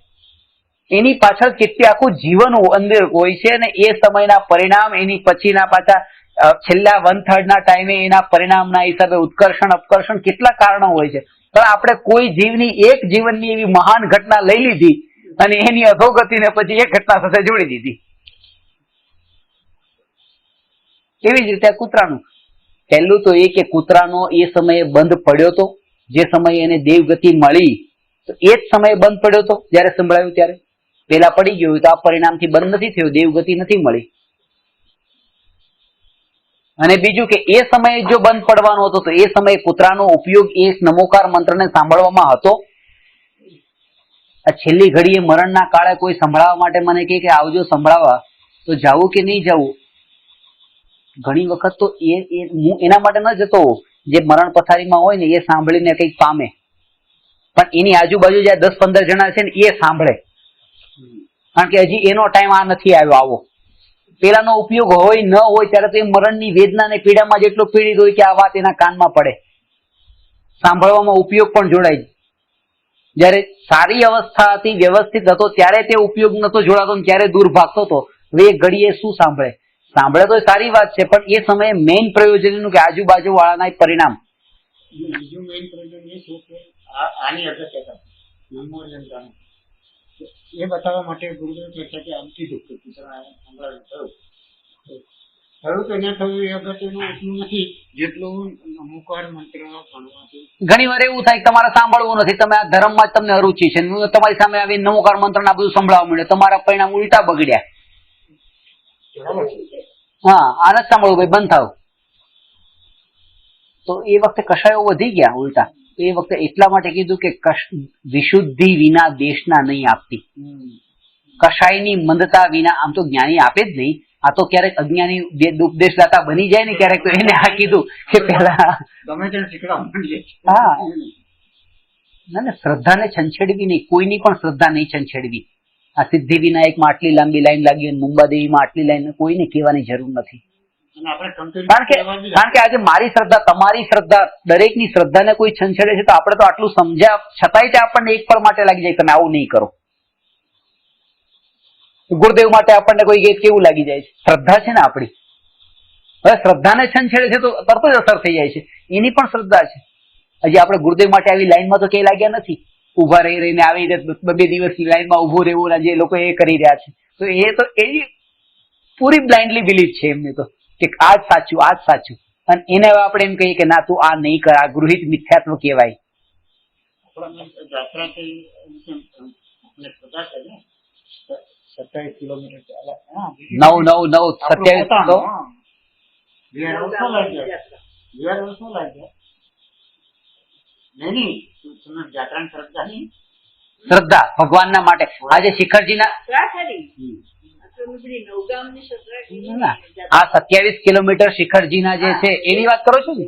એની પાછળ કેટલી આખું જીવન અંદર હોય છે, અને એ સમયના પરિણામ, એની પછીના પાછા છેલ્લા 1/3 ના ટાઈમે એના પરિણામના હિસાબે ઉત્કર્ષણ અપકર્ષણ કેટલા કારણો હોય છે. પણ આપણે કોઈ જીવની એક જીવનની એવી મહાન ઘટના લઈ લીધી અને એની અધોગતિને પછી એક ઘટના સાથે જોડી દીધી. એવી જ રીતે કૂતરાનું પહેલું તો એ કે કૂતરાનો એ સમયે બંધ પડ્યો હતો, જે સમયે એને દેવગતિ મળી તો એ જ સમયે બંધ પડ્યો હતો જયારે સંભળાયું ત્યારે. પેલા પડી ગયું તો આ પરિણામથી બંધ નથી થયો, દેવગતિ નથી મળી. અને બીજું કે એ સમયે જો બંધ પડવાનો હતો તો એ સમયે કૂતરાનો ઉપયોગ એ નમોકાર મંત્રને સાંભળવામાં હતો. આ છેલ્લી ઘડીએ મરણના કાળે કોઈ સંભળાવવા માટે મને કહે કે આવજો સંભળાવવા, તો જવું કે નહીં જવું? ઘણી વખત તો હું એના માટે ન જતો જે મરણ પથારીમાં હોય ને એ સાંભળીને કંઈક પામે, પણ એની આજુબાજુ જ્યાં 10-15 જણા છે ને એ સાંભળે, કારણ કે હજી એનો ટાઈમ આ નથી આવ્યો આવો. પેલાનો ઉપયોગ હોય ન હોય ત્યારે તો એ મરણની વેદના ને પીડામાં જેટલો પીડિત હોય કે આ વાત એના કાનમાં પડે, સાંભળવામાં ઉપયોગ પણ જોડાય. જયારે સારી અવસ્થા હતી, વ્યવસ્થિત હતો, ત્યારે તે ઉપયોગ નતો જોડાતો, ત્યારે દૂર ભાગતો હતો. હવે એ ઘડીએ શું સાંભળે? સાંભળે તો સારી વાત છે, પણ એ સમયે મેઇન પ્રયોજન એનું કે આજુબાજુ વાળાના પરિણામ. બીજું મેઇન પ્રયોજન એ છે કે આની અગત્યતા એ બતાવવા માટે ગુરુદેવ કહે છે કે આમ કીધું કે થયું તો એને થયું એ અગત્યનું એટલું નથી જેટલું નમોકાર મંત્ર ભણવાથી. ઘણી વાર એવું થાય કે તમારે સાંભળવું નથી, તમે આ ધર્મમાં જ તમને અરુચિ છે, તમારી સામે આવી નમોકાર મંત્ર ના બધું સંભળાવવા મળે, તમારા પરિણામ ઉલટા બગડ્યા. હા, આ નથી સાંભળવું ભાઈ, બંધ થાવ. તો એ વખતે કશાયો વધી ગયા ઉલટા. તો એ વખતે એટલા માટે કીધું કે વિશુદ્ધિ વિના દેશના નહીં આપતી, કશાયની મંદતા વિના. આમ તો જ્ઞાની આપે જ નહીં, આ તો ક્યારેક અજ્ઞાની ઉપદેશદાતા બની જાય ને ક્યારેક, તો એને આ કીધું કે પેલા ગમે તેને શીખડાવું. હા, ના શ્રદ્ધાને છંછેડવી નહીં, કોઈની પણ શ્રદ્ધા નહીં છંછેડવી. આ સિદ્ધિવિનાયકમાં આટલી લાંબી લાઈન લાગી, મુંબાદેવીમાં આટલી લાઈન, કોઈને કહેવાની જરૂર નથી. કારણ કે આજે મારી શ્રદ્ધા, તમારી શ્રદ્ધા, દરેકની શ્રદ્ધાને કોઈ છંછેડે છે તો આપણે તો આટલું સમજ્યા છતાંય તે આપણને એક પર માટે લાગી જાય તમે આવું નહીં કરો. ગુરુદેવ માટે આપણને કોઈ ગીત કેવું લાગી જાય છે? શ્રદ્ધા છે ને આપણી. હવે શ્રદ્ધાને છંછેડે છે તો તરત જ અસર થઈ જાય છે. એની પણ શ્રદ્ધા છે. હજી આપણે ગુરુદેવ માટે આવી લાઈનમાં તો ક્યાંય લાગ્યા નથી. ઉભા રહીને આવી રીતે 2 દિવસની લાઈનમાં ઉભું રહેવું, જે લોકો એ કરી રહ્યા છે, તો એ પૂરી બ્લાઇન્ડલી બિલીફ છે એમને તો કે આ જ સાચું, આ જ સાચું. અને એને હવે આપણે એમ કહીએ કે ના તું આ નહીં કર, આ ગૃહિત મિથ્યાત્વ કહેવાય. $27 કિલોમીટર ચાલે. 9 શ્રદ્ધા ભગવાનના માટે. આજે શિખરજીના આ 27 કિલોમીટર શિખરજીના જે છે એની વાત કરો છો ને?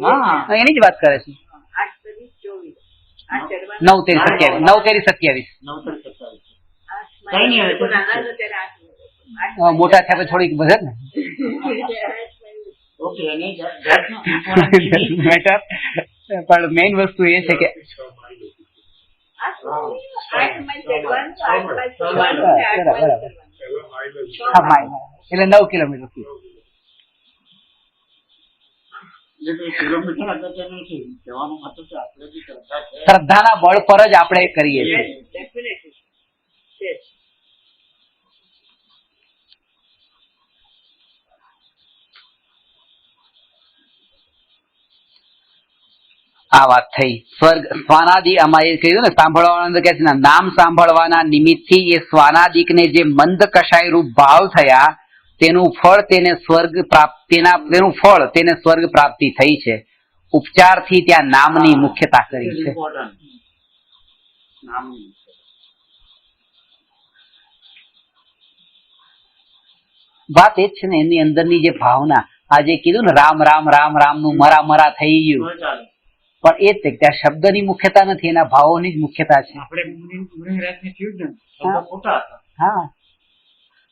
એની જ વાત કરે છે. 9 તેરી 27 9 તેરી 27 9 તારીખ 27. આઠમાં કઈ નહીં હવે તો નાના હતા ત્યારે આઠમાં. મોટા થયા પછી થોડીક વધે ને ઓકે એને જાતનો important છે. મેટર. પણ મેઇન વસ્તુ એ છે કે આઠમાં ચડવાનું, આઠમાં બરાબર, ચડવાનું, આઠમાં બરાબર. ચડવાનું. હા, માઇલ. એટલે 9 કિલોમીટર થી. એટલે કિલોમીટર અગત્ય નથી. કહેવાનો મતલબ કે આપણે જે શ્રદ્ધા છે શ્રદ્ધાના બળ પર જ આપણે કરીએ છીએ. Yes, definitely. Yes. આ વાત થઈ સ્વર્ગ સ્વાનાદિ. આમાં એ કહ્યું ને સાંભળવાના કે છે ને, નામ સાંભળવાના નિમિત્તથી એ સ્વાનાદિકને જે મંદ કષાય રૂપ ભાવ થયા તેનું ફળ તેને સ્વર્ગ પ્રાપ્તિ થઈ છે. ઉપચારથી ત્યાં નામની મુખ્યતા કરી છે. ઇમ્પોર્ટન્ટ નામની વાત એ જ છે ને, એની અંદરની જે ભાવના. આજે કીધું ને રામ રામ રામ રામ નું મરા મરા થઈ ગયું, તો ચાલે. પણ એ જ છે કે ત્યાં શબ્દની મુખ્યતા નથી, એના ભાવોની જ મુખ્યતા છે. આપણે મુનિરાજને થયું જ ને શબ્દ ખોટા હતા. હા,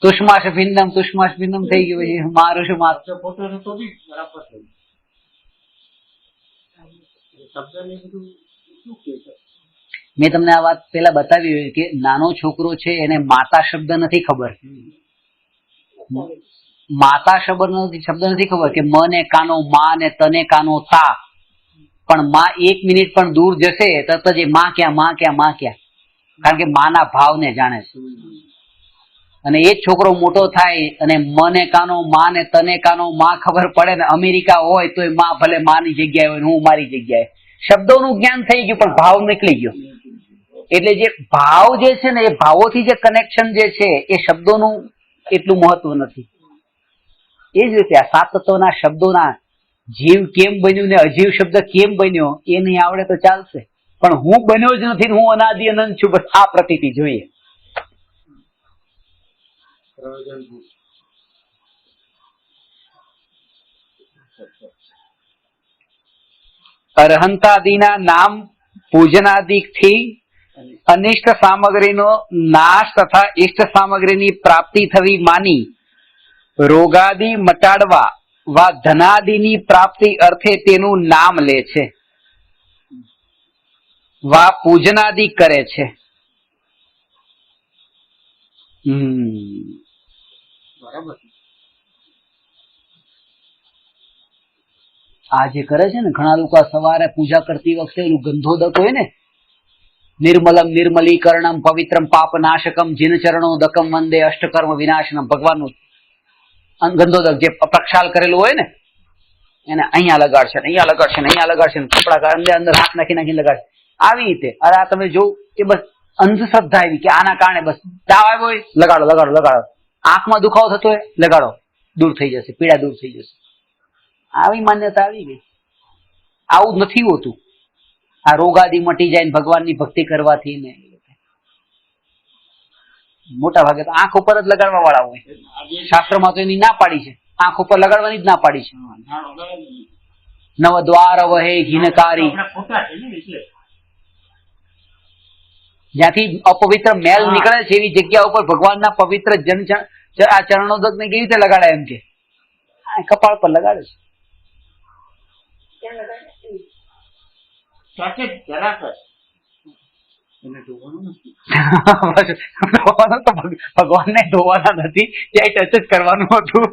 તુષ્માશ ભિન્નમ થઈ ગયું, પછી મારું શું મારું. શબ્દ ખોટો હતો તો બી બરાબર થયું. શબ્દને બધું શું કહે છે? મેં તમને આ વાત પેલા બતાવી હોય કે નાનો છોકરો છે એને માતા શબ્દ નથી ખબર. માતા શબ્દ નથી ખબર કે મને કાનો મા ને તને કાનો તા. પણ માં 1 મિનિટ પણ દૂર જશે તરત જ માં ક્યાં, કારણ કે માના ભાવને જાણે છે. અને એ જ છોકરો મોટો થાય અને મને કાનો મા ને તને કાનો માં ખબર પડે ને, અમેરિકા હોય તો માં ભલે માની જગ્યાએ હોય ને હું મારી જગ્યાએ. શબ્દોનું જ્ઞાન થઈ ગયું પણ ભાવ નીકળી ગયો. એટલે જે ભાવ જે છે ને, એ ભાવોથી જે કનેક્શન જે છે એ શબ્દોનું એટલું મહત્વ નથી. એ જ રીતે આ 7 તત્વના શબ્દોના જીવ કેમ બન્યું ને અજીવ શબ્દ કેમ બન્યો એ નહીં આવડે તો ચાલશે, પણ હું બન્યો જ નથી, હું અનાદિ અનંત છું, બસ આ પ્રતીતિ જોઈએ. પ્રયોજનભૂત. અરહંતાદિના નામ પૂજનાદિથી અનિષ્ટ સામગ્રીનો નાશ તથા ઇષ્ટ સામગ્રીની પ્રાપ્તિ થવી માની રોગાદિ મટાડવા વા ધનાદિની પ્રાપ્તિ અર્થે તેનું નામ લે છે, વા પૂજનાદિ કરે છે. બરાબર. આ જે કરે છે ને ઘણા લોકો સવારે પૂજા કરતી વખતે એનું ગંધોદક હોય ને, નિર્મલમ નિર્મલીકરણમ પવિત્રમ પાપનાશકમ જીનચરણોદકમ વંદે અષ્ટકર્મ વિનાશનમ, ભગવાનનું ગંધોદક જે પ્રક્ષાલ કરેલું હોય ને એને અહીંયા લગાડશે ને અહીંયા લગાડશે ને અહીંયા લગાડશે ને કપડા અંદર હાથ નાખી લગાડશે. આવી રીતે અરે આ તમે જો કે બસ અંધશ્રદ્ધા એવી કે આના કારણે બસ તાવ આવ્યો હોય લગાડો, આંખમાં દુખાવો થતો હોય લગાડો, દૂર થઈ જશે, પીડા દૂર થઈ જશે. આવી માન્યતા આવી ગઈ. આવું જ નથી હોતું. આ રોગાદી મટી જાય ને ભગવાનની ભક્તિ કરવાથી ને મોટા ભાગે તો આંખ ઉપર જ લગાડવા વાળા હોય. શાસ્ત્રમાં તો એની ના પાડી છે, આંખ ઉપર લગાડવાની જ ના પાડી છે. નવ દ્વાર વહે ઘીનકારી, જ્યાંથી અપવિત્ર મેલ નીકળે છે એવી જગ્યા ઉપર ભગવાનના પવિત્ર આ ચરણોદક ને કેવી રીતે લગાડે એમ કે કપાળ પર લગાડે છે. ક્યાં લગાડે? સાથે જરાક જ એને ધોવાનું નથી. ધોવાનું તો ભગવાનને ધોવાના નથી, ત્યાં ટચ જ કરવાનું હતું.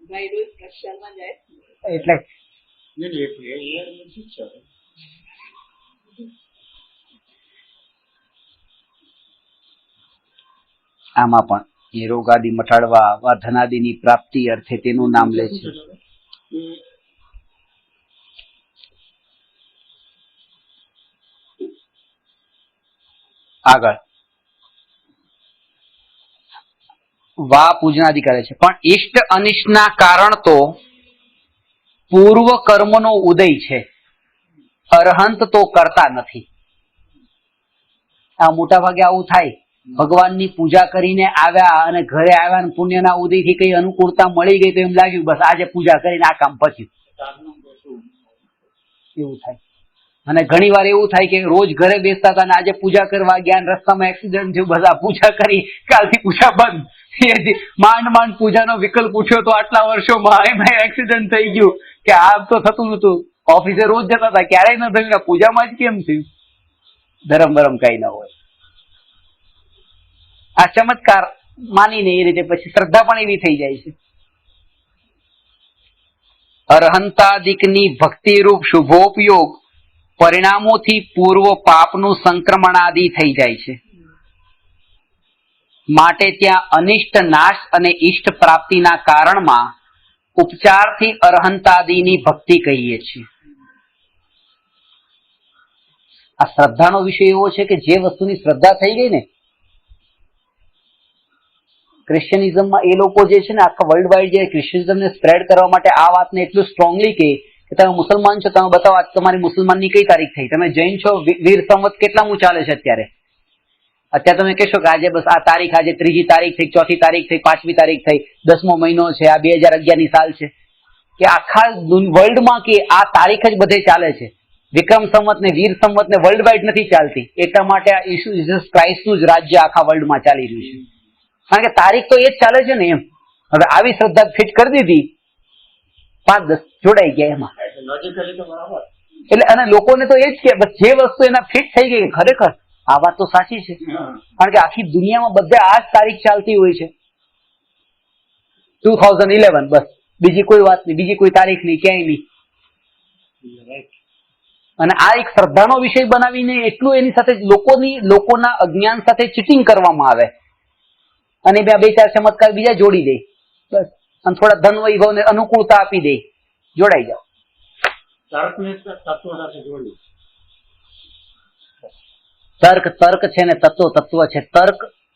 ભાઈ રોજ પ્રક્ષાલમાં જાય. એટલે ઠીક છે. આમાં પણ એ રોગાદિ મટાડવા વા ધનાદિની પ્રાપ્તિ અર્થે તેનું નામ લે છે. આગળ વા પૂજનાદિ કરે છે, પણ ઇષ્ટ અનિષ્ટના કારણ તો પૂર્વ કર્મનો ઉદય છે, અરહંત તો કરતા નથી. આ મોટા ભાગે આવું થાય. ભગવાનની પૂજા કરીને આવ્યા અને ઘરે આવ્યા પુણ્યના ઉદયથી કઈ અનુકૂળતા મળી ગઈ તો એમ લાગ્યું બસ આજે પૂજા કરીને આ કામ પચ્યું. એવું થાય. અને ઘણી વાર એવું થાય કે રોજ ઘરે બેસતા હતા અને આજે પૂજા કરવા ગયા અને રસ્તામાં એક્સિડન્ટ થયું, બધા પૂજા કરી, કાલથી પૂજા બંધ. માંડ પૂજાનો વિકલ્પ પૂછ્યો તો આટલા વર્ષોમાં એમાં એક્સિડન્ટ થઈ ગયું કે આમ તો થતું નતું. ઓફિસે રોજ જતા હતા, ક્યારેય ન થયું, પૂજામાં જ કેમ થયું? ધરમ બરમ કઈ ન હોય. આ ચમત્કાર માનીને એ રીતે પછી શ્રદ્ધા પણ એવી થઈ જાય છે. અરહંતાદિકની ભક્તિરૂપ શુભોપયોગ પરિણામોથી પૂર્વ પાપનું સંક્રમણ આદિ થઈ જાય છે. માટે ત્યાં અનિષ્ટ નાશ અને ઈષ્ટ પ્રાપ્તિના કારણમાં ઉપચારથી અરહંતાદિની ભક્તિ કહીએ છીએ. આ શ્રદ્ધાનો વિષય એવો છે કે જે વસ્તુની શ્રદ્ધા થઈ ગઈ ને, ક્રિશ્ચિયનિઝમમાં એ લોકો જે છે ને આખા વર્લ્ડ વાઇડ જે ક્રિશ્ચિયનિઝમને સ્પ્રેડ કરવા માટે આ વાતને એટલું સ્ટ્રોંગલી કે તમે મુસલમાન છો, તમે બતાવો આજ તમારી મુસલમાનની કઈ તારીખ થઈ, તમે જૈન છો, વીર સંવત કેટલામું ચાલે છે અત્યારે તમે કહેશો કે આજે બસ આ તારીખ, આજે 3જી તારીખ થઈ, 4થી તારીખ થઈ, 5મી તારીખ થઈ, 10મો મહિનો છે, આ 2011ની સાલ છે, કે આખા વર્લ્ડમાં કે આ તારીખ જ બધે ચાલે છે. વિક્રમ સંવત ને વીર સંવત ને વર્લ્ડ વાઇડ નથી ચાલતી. એટલા માટે આ ઈસુ જીસસ ક્રાઇસ્ટનું જ રાજ્ય આખા વર્લ્ડમાં ચાલી રહ્યું છે. કારણ કે તારીખ તો એ જ ચાલે છે ને એમ. હવે આવી શ્રદ્ધા ફિટ કરી દીધી, 5-10 જોડાઈ ગયા એમાં. એટલે અને લોકોને તો એ જ કે બસ જે વસ્તુ એના ફિટ થઈ ગઈ, ખરેખર આ વાત તો સાચી છે. કારણ કે આખી દુનિયામાં બધે આ જ તારીખ ચાલતી હોય છે, 2011, બસ બીજી કોઈ વાત નહીં, બીજી કોઈ તારીખ નહીં, ક્યાંય નહીં. અને આ એક શ્રદ્ધાનો વિષય બનાવીને એટલું એની સાથે લોકોના અજ્ઞાન સાથે ચીટિંગ કરવામાં આવે અને બે ચાર ચમત્કાર બીજા જોડી દે, બસ. અને થોડા ધન વૈભવ ને અનુકૂળતા આપી દે, જોડાઈ જાઓ. તર્ક છે ને તત્વ છે.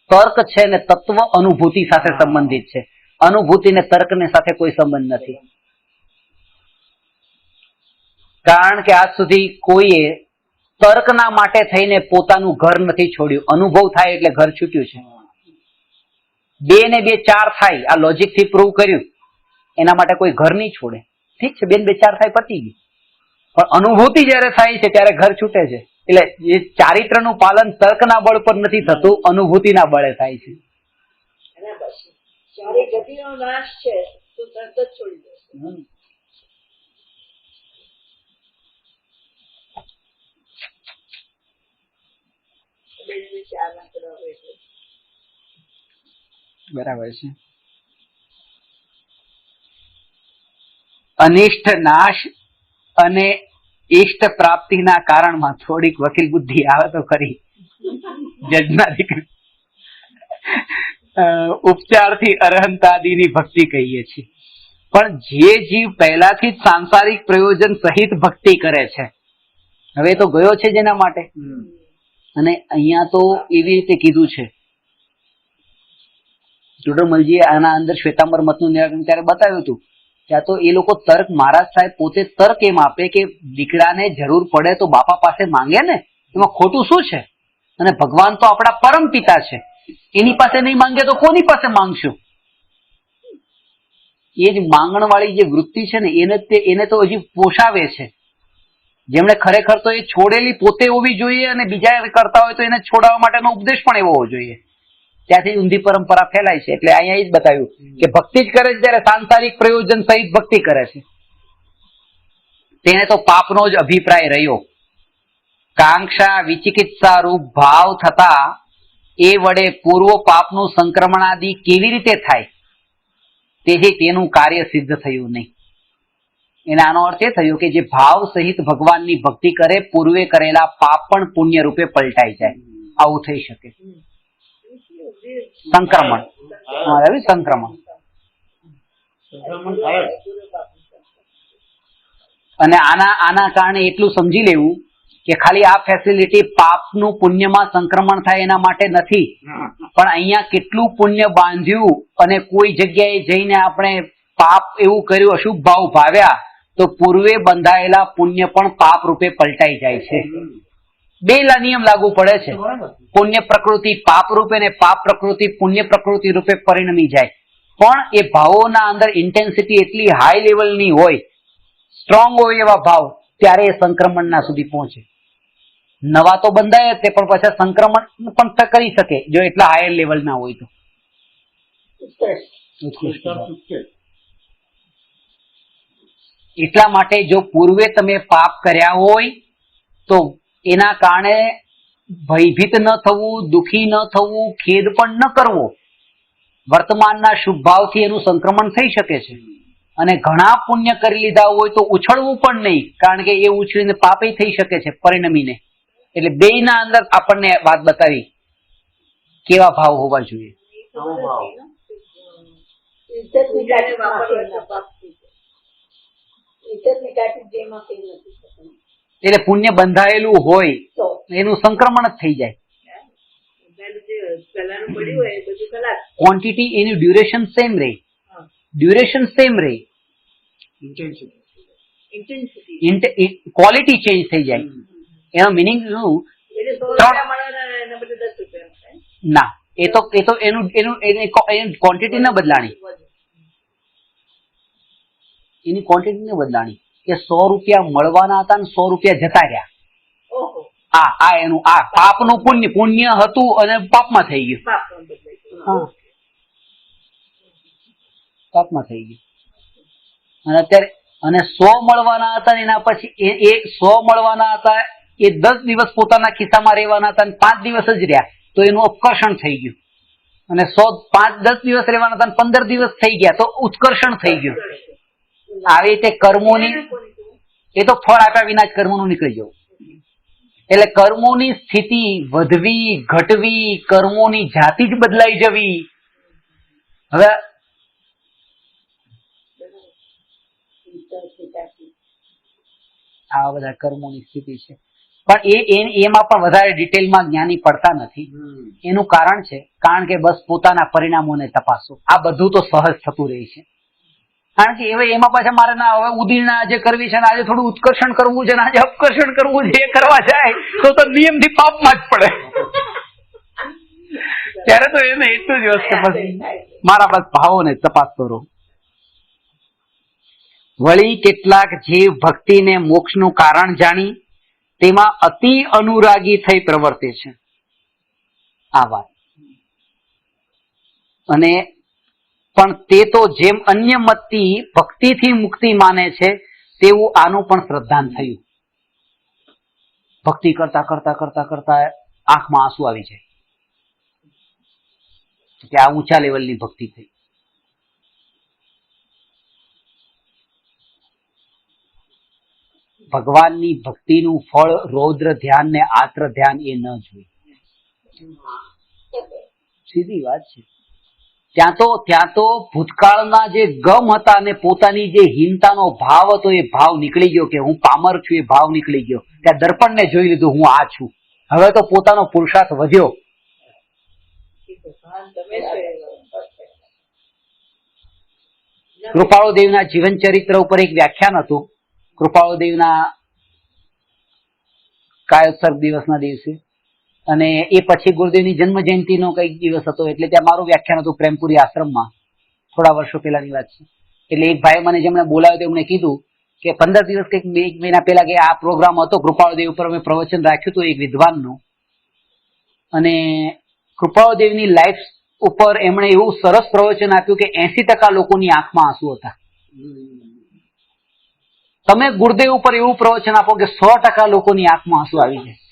તર્ક છે ને તત્વ અનુભૂતિ સાથે સંબંધિત છે. અનુભૂતિ ને તર્ક ને સાથે કોઈ સંબંધ નથી. કારણ કે આજ સુધી કોઈએ તર્કના માટે થઈને પોતાનું ઘર નથી છોડ્યું. અનુભવ થાય એટલે ઘર છૂટ્યું છે. 2 ને 2 4 થાય, આ લોજિક થી પ્રૂવ કર્યું, એના માટે કોઈ ઘર નહીં છોડે. ઠીક છે, 2 ને 2 4 થાય, પતી ગયું. પણ અનુભૂતિ જયારે થાય છે ત્યારે ઘર છૂટે છે. એટલે એ ચારિત્રનું પાલન તર્કના બળ પર નથી થતું, અનુભૂતિના બળે થાય છે. સારી ગતિનો નાશ છે તો તરત જ છોડી દેશે. બરાબર છે. અનિષ્ટ નાશ અને ઈષ્ટ પ્રાપ્તિના કારણમાં થોડીક વકીલ બુદ્ધિ આવે તો ખરી. જજના દીકરી ઉપચારથી અરહંતાદિની ભક્તિ કહીએ છીએ. પણ જે જીવ પહેલાથી જ સાંસારિક પ્રયોજન સહિત ભક્તિ કરે છે, હવે તો ગયો છે જેના માટે, અને અહીંયા તો એવી રીતે કીધું છે. ટુડરમલજીએ આના અંદર શ્વેતાંબર મતનું નિરાકરણ ત્યારે બતાવ્યું હતું. ત્યાં તો એ લોકો તર્ક, મહારાજ સાહેબ પોતે તર્ક એમ આપે કે દીકરાને જરૂર પડે તો બાપા પાસે માંગે ને, એમાં ખોટું શું છે? અને ભગવાન તો આપણા પરમ પિતા છે, એની પાસે નહીં માંગે તો કોની પાસે માંગશું? એ જ માંગણ વાળી જે વૃત્તિ છે ને એને તો હજી પોષાવે છે. જેમણે ખરેખર તો એ છોડેલી પોતે હોવી જોઈએ અને બીજા કરતા હોય તો એને છોડાવવા માટેનો ઉપદેશ પણ એવો હોવો જોઈએ. ત્યાંથી ઊંધી પરંપરા ફેલાય છે. એટલે અહીંયા એ જ બતાવ્યું કે ભક્તિ જ કરે છે ત્યારે સાંસારિક પ્રયોજન સહિત ભક્તિ કરે છે, તેને તો પાપનો જ અભિપ્રાય રહ્યો. કાંક્ષા વિચિકિત્સા રૂપ ભાવ થતા એ વડે પૂર્વ પાપનું સંક્રમણાદિ કેવી રીતે થાય? તેથી તેનું કાર્ય સિદ્ધ થયું નહીં. એના આનો અર્થ એ થયો કે જે ભાવ સહિત ભગવાનની ભક્તિ કરે, પૂર્વે કરેલા પાપ પણ પુણ્ય રૂપે પલટાઈ જાય. આવું થઈ શકે. સંક્રમણ, સંક્રમણ. અને આના કારણે એટલું સમજી લેવું કે ખાલી આ ફેસિલિટી પાપનું પુણ્યમાં સંક્રમણ થાય એના માટે નથી, પણ અહીંયા કેટલું પુણ્ય બાંધ્યું અને કોઈ જગ્યાએ જઈને આપણે પાપ એવું કર્યું, અશુભ ભાવ ભાવ્યા, તો પૂર્વે બંધાયેલા પુણ્ય પણ પાપ રૂપે પલટાઈ જાય છે. 2 નિયમ લાગુ પડે છે. પુણ્ય પ્રકૃતિ પાપ રૂપે ને પાપ પ્રકૃતિ પુણ્ય પ્રકૃતિ રૂપે પરિણમી જાય. પણ એ ભાવોના અંદર ઇન્ટેન્સિટી એટલી હાઈ લેવલની હોય, સ્ટ્રોંગ હોય એવા ભાવ, ત્યારે એ સંક્રમણના સુધી પહોંચે. નવા તો બંધાય જ તે, પણ પછી સંક્રમણ પણ કરી શકે જો એટલા હાયર લેવલના હોય તો. ઉત્કૃષ્ટ ભાવ. એટલા માટે જો પૂર્વે તમે પાપ કર્યા હોય તો એના કારણે ભયભીત ન થવું, દુઃખી ન થવું, ખેદ પણ ન કરવો. વર્તમાનના શુભ ભાવથી એનું સંક્રમણ થઈ શકે છે. અને ઘણા પુણ્ય કરી લીધા હોય તો ઉછળવું પણ નહીં, કારણ કે એ ઉછળીને પાપે થઈ શકે છે પરિણમીને. એટલે બેયના અંદર આપણને વાત બતાવી કેવા ભાવ હોવા જોઈએ. એટલે પુણ્ય બંધાયેલું હોય એનું સંક્રમણ જ થઈ જાય. ક્વોન્ટિટી એની ડ્યુરેશન સેમ રહે, ક્વોલિટી ચેન્જ થઈ જાય. એનો મિનિંગ શું? ના, એ તો એનું ક્વોન્ટિટી ન બદલાણી, એની ક્વોન્ટિટી ન બદલાણી. કે 100 રૂપિયા મળવાના હતા ને 100 રૂપિયા જતા રહ્યા. એનું પાપનું પુણ્ય હતું અને પાપમાં થઈ ગયું. પાપમાં થઈ ગયું. અને અત્યારે 100 મળવાના હતા એના પછી એ 100 મળવાના હતા એ 10 દિવસ પોતાના ખિસ્સામાં રહેવાના હતા અને 5 દિવસ જ રહ્યા તો એનું અપકર્ષણ થઈ ગયું. અને 10 દિવસ રહેવાના હતા 15 દિવસ થઈ ગયા તો ઉત્કર્ષણ થઈ ગયું. આવી રીતે કર્મોની, એ તો ફળ આપ્યા વિના જ કર્મોનું નીકળી જવું. એટલે કર્મોની સ્થિતિ વધવી ઘટવી, કર્મોની જાતિ જ બદલાઈ જવી. હવે આ બધા કર્મોની સ્થિતિ છે, પણ એમાં પણ વધારે ડિટેલમાં જ્ઞાની પડતા નથી. એનું કારણ છે કારણ કે બસ પોતાના પરિણામોને તપાસો. આ બધું તો સહજ થતું રહે છે. કારણ કે એમાં પાછા મારે ના હવે ઉદીર્ણા આજે કરવી છે, આજે થોડું ઉત્કર્ષણ કરવું છે, આજે અપકર્ષણ કરવું છે, એ કરવા જાય તો નિયમથી પાપમાં જ પડે. ત્યારે તો એને એટલું જ વસ્તુ બસ મારા બસ ભાવોને તપાસતો રહો. વળી કેટલાક જીવ ભક્તિને મોક્ષનું કારણ જાણી તેમાં અતિ અનુરાગી થઈ પ્રવર્તે છે. આ વાત. અને પણ તે તો જેમ અન્ય મતથી ભક્તિથી મુક્તિ માને છે તેવું આનું પણ શ્રદ્ધાન થયું. ભક્તિ કરતા કરતા કરતા કરતા આંખમાં આંસુ આવી જાય કે આ ઊંચા લેવલની ભક્તિ થઈ. ભગવાનની ભક્તિનું ફળ રૌદ્ર ધ્યાન ને આત્ર ધ્યાન એ ન જોઈએ. સીધી વાત છે. ત્યાં તો ભૂતકાળના જે ગમ હતા અને પોતાની જે હીનતાનો ભાવ હતો એ ભાવ નીકળી ગયો કે હું પામર છું, એ ભાવ નીકળી ગયો. ત્યાં દર્પણને જોઈ લીધું હું આ છું. હવે તો પોતાનો પુરુષાર્થ વધ્યો. કૃપાળુદેવના જીવન ચરિત્ર ઉપર એક વ્યાખ્યાન હતું. કૃપાળુદેવના કાયોત્સર્ગ દિવસના દિવસે, અને એ પછી ગુરુદેવની જન્મ જયંતિનો કઈક દિવસ હતો, એટલે ત્યાં મારું વ્યાખ્યાન હતું પ્રેમપુરી આશ્રમમાં. થોડા વર્ષો પહેલાની વાત છે. એટલે એક ભાઈ મને જેમણે બોલાવ્યો તેમણે કીધું કે 15 દિવસ કંઈક 1 મહિના પહેલા કે આ પ્રોગ્રામ હતો કૃપાળુદેવ ઉપર, અમે પ્રવચન રાખ્યું હતું એક વિદ્વાનનું, અને કૃપાળુદેવની લાઈફ ઉપર એમણે એવું સરસ પ્રવચન આપ્યું કે 80% લોકોની આંખમાં આંસુ હતા. તમે ગુરુદેવ ઉપર એવું પ્રવચન આપો કે 100% લોકોની આંખમાં આંસુ આવી જાય.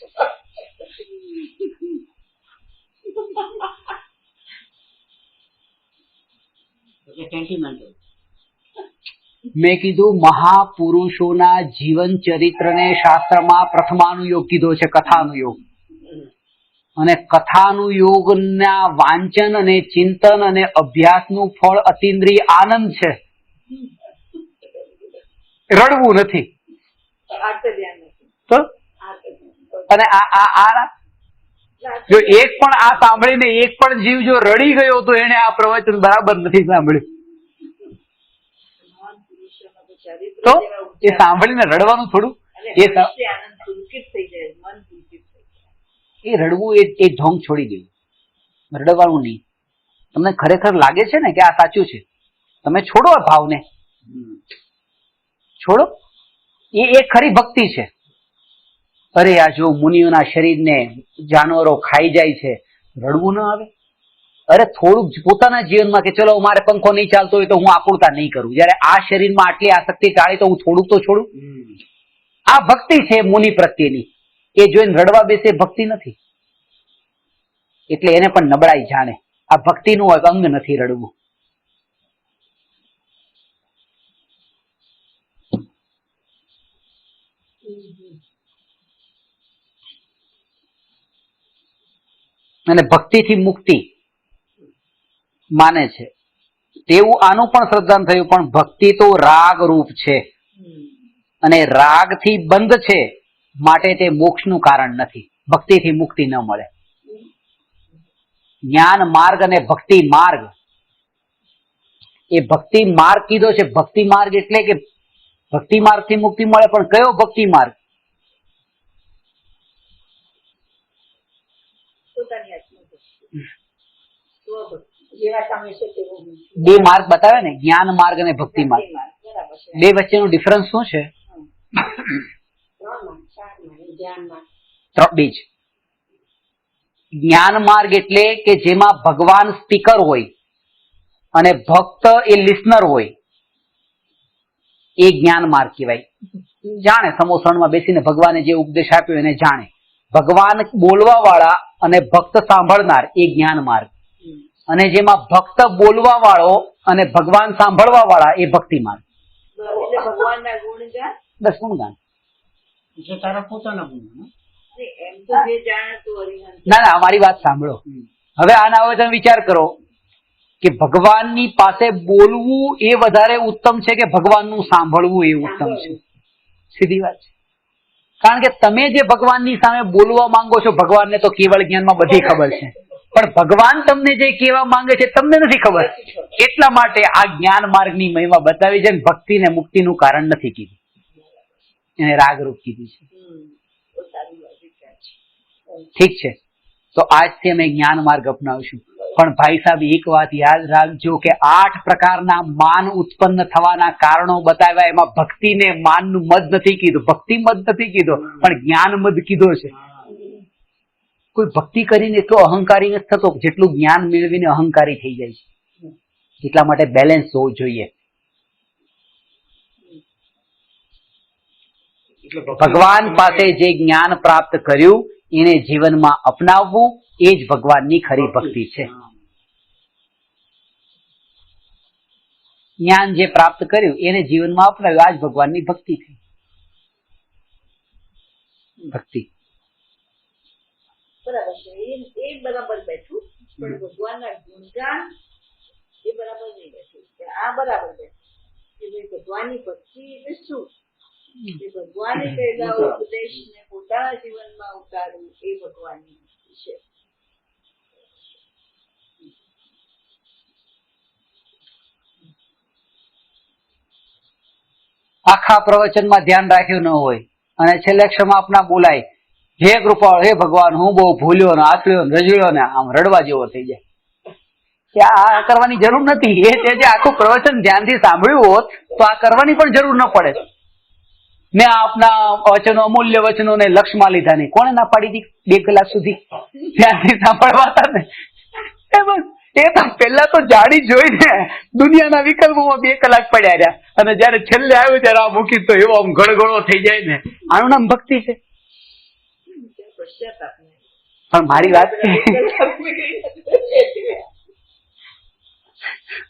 મેં કીધું મહાપુરુષોના જીવન ચરિત્રને શાસ્ત્રમાં પ્રથમાનુયોગ કીધો છે, કથાનુયોગ. અને કથાનુયોગના વાંચન અને ચિંતન અને અભ્યાસનું ફળ અતિન્દ્રિય આનંદ છે. રડવું નથી. તો અને જો એક પણ આ સાંભળીને એક પણ જીવ જો રડી ગયો તો એને આ પ્રવચન બરાબર નથી સાંભળ્યું. તો એ સાંભળીને રડવાનું થોડું, એ રડવું એ ઢોંગ છોડી દેવું, રડવાનું નહીં. તમને ખરેખર લાગે છે ને કે આ સાચું છે, તમે છોડો આ ભાવને, છોડો. એ ખરી ભક્તિ છે. અરે આ જો મુનિઓના શરીરને જાનવરો ખાઈ જાય છે, રડવું ન આવે? અરે થોડુંક પોતાના જીવનમાં કે ચલો મારે પંખો નહીં ચાલતો હોય તો હું આકુળતા નહીં કરું, જયારે આ શરીરમાં આટલી આસક્તિ ટાળી તો હું થોડુંક તો છોડું. આ ભક્તિ છે મુનિ પ્રત્યેની. એ જોઈને રડવા બેસે ભક્તિ નથી. એટલે એને પણ નબળાઈ જાણે. આ ભક્તિનું એક અંગ નથી રડવું. અને ભક્તિથી મુક્તિ માને છે તેવું આનું પણ શ્રદ્ધાન થયું. પણ ભક્તિ તો રાગ રૂપ છે અને રાગથી બંધ છે, માટે તે મોક્ષનું કારણ નથી. ભક્તિથી મુક્તિ ન મળે. જ્ઞાન માર્ગ અને ભક્તિ માર્ગ, એ ભક્તિ માર્ગ કીધો છે. ભક્તિ માર્ગ એટલે કે ભક્તિ માર્ગથી મુક્તિ મળે, પણ કયો ભક્તિ માર્ગ? પોતાની આત્મભક્તિ, સ્વભક્તિ. બે માર્ગ બતાવે ને, જ્ઞાન માર્ગ અને ભક્તિ માર્ગ. બરાબર છે. બે વચ્ચેનું ડિફરન્સ શું છે? બીજ જ્ઞાન માર્ગ એટલે કે જેમાં ભગવાન સ્પીકર હોય અને ભક્ત એ લિસનર હોય, એ જ્ઞાન માર્ગ કહેવાય. જાણે સમોસણમાં બેસીને ભગવાને જે ઉપદેશ આપ્યો એને જાણે. ભગવાન બોલવા વાળા અને ભક્ત સાંભળનાર, એ જ્ઞાન માર્ગ. અને જેમાં ભક્ત બોલવા વાળો અને ભગવાન સાંભળવા વાળા, એ ભક્તિ માર્ગ. એટલે ભગવાનના ગુણગાન. બસ ગુણગાન. જે તારા પોતાના ગુણ. એમ તો જે જાણતું હરિહંસ. ના અમારી વાત સાંભળો. હવે આના હવે તમે વિચાર કરો કે ભગવાનની પાસે બોલવું એ વધારે ઉત્તમ છે કે ભગવાનનું સાંભળવું એ ઉત્તમ છે? સીધી વાત છે. કારણ કે તમે જે ભગવાનની સામે બોલવા માંગો છો, ભગવાનને તો કેવળ જ્ઞાનમાં બધી ખબર છે, પણ ભગવાન તમને જે કહેવા માંગે છે તમને નથી ખબર. એટલા માટે આ જ્ઞાન માર્ગની મહિમા બતાવી છે. ભક્તિ ને મુક્તિનું કારણ નથી કીધું, એને રાગરૂપ કીધું છે. ઠીક છે, તો આજથી અમે જ્ઞાન માર્ગ અપનાવશું. પણ ભાઈ સાહેબ, એક વાત યાદ રાખજો કે 8 પ્રકારના માન ઉત્પન્ન થવાના કારણો બતાવ્યા, એમાં ભક્તિને માનનું મદ નથી કીધું, ભક્તિ મદ નથી કીધો, પણ જ્ઞાન મદ કીધો છે. કોઈ ભક્તિ કરીને એટલો અહંકારી નથી થતો જેટલું જ્ઞાન મેળવીને અહંકારી થઈ જાય છે. એટલા માટે બેલેન્સ હોવું જોઈએ. ભગવાન પાસે જે જ્ઞાન પ્રાપ્ત કર્યું એને જીવનમાં અપનાવવું, એ જ ભગવાનની ખરી ભક્તિ છે. જ્ઞાન જે પ્રાપ્ત કર્યું એને જીવનમાં અપનાવ્યું, આ જ ભગવાનની ભક્તિ છે. ભક્તિ બરાબર છે. એ બરાબર બેઠું, પણ ભગવાનના ગુણગાન એ બરાબર નહીં બેઠું. આ બરાબર બેઠું કે ભાઈ ભગવાનની ભક્તિ એટલે શું? એ ભગવાને કહેલા ઉપદેશને પોતાના જીવનમાં ઉતારવું, એ ભગવાનની ભક્તિ છે. આખા પ્રવચનમાં ધ્યાન રાખ્યું ન હોય અને છેલ્લે ક્ષમાપના બોલાય, હે કૃપાળ, હે ભગવાન, હું બહુ ભૂલ્યો ને આચળ્યો ને રજળ્યો ને, આમ રડવા જેવો થઈ જાય. કે આ કરવાની જરૂર નથી. એ તે જે આખું પ્રવચન ધ્યાનથી સાંભળ્યું હોત તો આ કરવાની પણ જરૂર ન પડે. મેં આપના વચનો, અમૂલ્ય વચનો ને લક્ષમાં લીધા નહીં. કોણે ના પાડી હતી 2 કલાક સુધી ધ્યાનથી સાંભળવા હતા ને? એ તો પેલા તો જાણી જોઈને દુનિયાના વિકલ્પોમાં 2 કલાક પડ્યા રહ્યા, અને જયારે છેલ્લે આવ્યું ત્યારે આ મૂકી તો એવો આમ ગળગળો થઈ જાય ને. આનું નામ ભક્તિ છે? પશ્ચાતાપ નહીં. પણ મારી વાત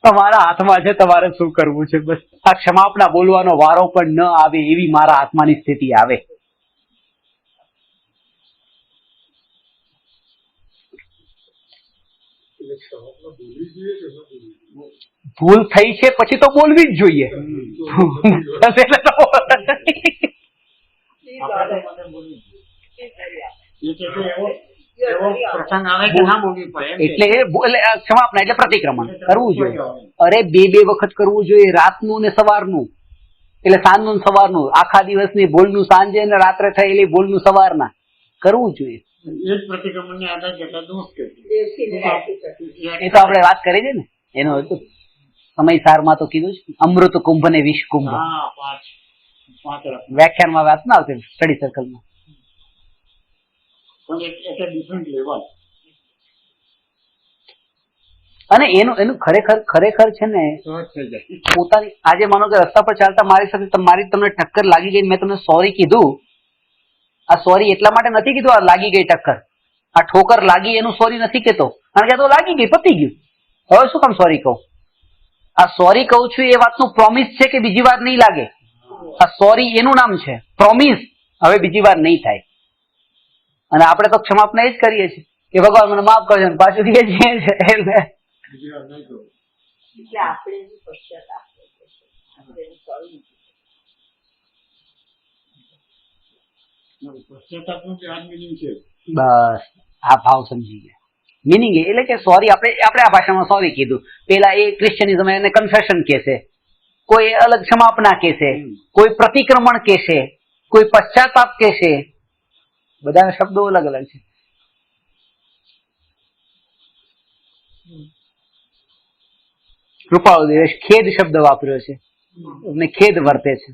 તમારા હાથમાં છે, તમારે શું કરવું છે. બસ આ ક્ષમાપના બોલવાનો વારો પણ ન આવે એવી મારા આત્માની સ્થિતિ આવે. ભૂલ થઈ છે પછી તો બોલવી જ જોઈએ. એટલે ક્ષમાપના એટલે પ્રતિક્રમણ કરવું જોઈએ. અરે 2 વખત કરવું જોઈએ, રાતનું ને સવારનું. એટલે સાંજનું ને સવારનું, આખા દિવસની ભૂલનું સાંજે ને રાત્રે થયેલી ભૂલનું સવારના કરવું જોઈએ. એ તો આપણે વાત કરી છે ને, એનો સમયસારમાં તો કીધું છે, અમૃત કુંભ ને વિષ કુંભ. પાંચ રત્ન વ્યાખ્યાનમાં વાત ના આવતી સ્ટડી સર્કલમાં. પણ એટલે ડિફરન્ટ લેવલ. અને એનું ખરેખર છે ને સહજ થઈ જાય. પોતાની આજે માનો કે રસ્તા પર ચાલતા મારી સાથે તમને ટક્કર લાગી ગઈ, મેં તમને સોરી કીધું. આ સોરી એટલા માટે નથી કીધું આ લાગી ગઈ ટક્કર, આ ઠોકર લાગી એનું સોરી નથી કેતો, કારણ કે આ તો લાગી ગઈ, પતી ગયું. હવે શું કામ સોરી કહું? આ સોરી કહું છું એ વાતનું પ્રોમિસ છે કે બીજી વાર નહીં લાગે. આ સોરી એનું નામ છે, પ્રોમિસ. હવે બીજી વાર નહીં થાય. અને આપણે તો ક્ષમાપના એ જ કરીએ છીએ કે ભગવાન મને માફ કરજો, પાછું કહીએ છીએ એટલે આપણે એની પશ્ચાતાપ કરવો છે. આપણે એની sorry પશ્ચાતાપનું જે આ meaning છે. બસ આ ભાવ સમજી ગયા. મિનિંગ એટલે કે સોરી આપણે આ ભાષામાં સોરી કીધું. પેલા એ ક્રિશ્ચિયનિઝમ એને કન્ફેશન કહેશે, કોઈ અલગ ક્ષમાપના કહેશે, કોઈ પ્રતિક્રમણ કહેશે, કોઈ પશ્ચાતાપ કહેશે. બધાના શબ્દો અલગ અલગ છે. કૃપાળુ દેશ ખેદ શબ્દ વાપર્યો છે, એમને ખેદ વર્તે છે.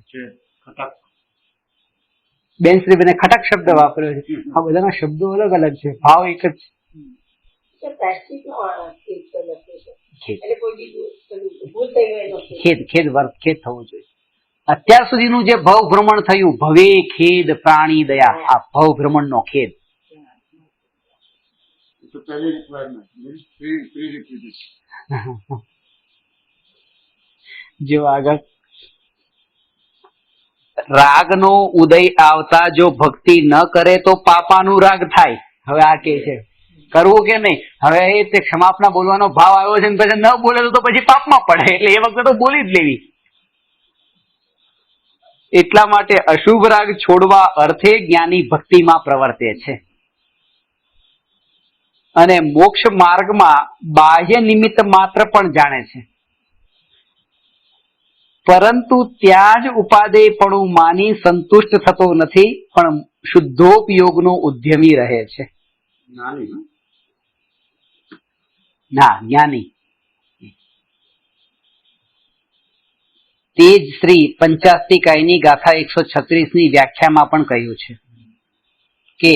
ખટક. બેનશ્રીબેને ખટક શબ્દ વાપર્યો છે. આ બધાના શબ્દો અલગ અલગ છે, ભાવ એક જ છે. છે. પ્લાસ્ટિકનો ખેદ તો લખ્યું છે. ખેદ એટલે કોઈ બી ભૂલ થઈ ગઈ નથી. ખેદ થવો જોઈએ. અત્યાર સુધીનું જે ભવ ભ્રમણ થયું, ભવે ખેદ પ્રાણી દયા, આ ભવ ભ્રમણનો ખેદ. તો પહેલી રિક્વાયરમેન્ટ પ્રી રિક્વિઝિટ. જો આગળ રાગનો ઉદય આવતા જો ભક્તિ ન કરે તો પાપાનું રાગ થાય. હવે આ કે છે કરવું કે નહીં. હવે એ તે ક્ષમાપના બોલવાનો ભાવ આવ્યો છે ને પછી ન બોલે તો પછી પાપમાં પડે, એટલે એ વખતે તો બોલી જ લેવી. એટલા માટે અશુભ રાગ છોડવા અર્થે જ્ઞાની ભક્તિમાં પ્રવર્તે છે અને મોક્ષ માર્ગમાં બાહ્ય નિમિત્ત માત્ર પણ જાણે છે, પરંતુ ત્યાં જ ઉપાદેયપણું માની સંતુષ્ટ થતો નથી, પણ શુદ્ધોપયોગનો ઉદ્યમી રહે છે. ના જ્ઞાની. તે જ શ્રી પંચાસ્તિકાયની ગાથા 136 ની વ્યાખ્યામાં પણ કહ્યું છે કે,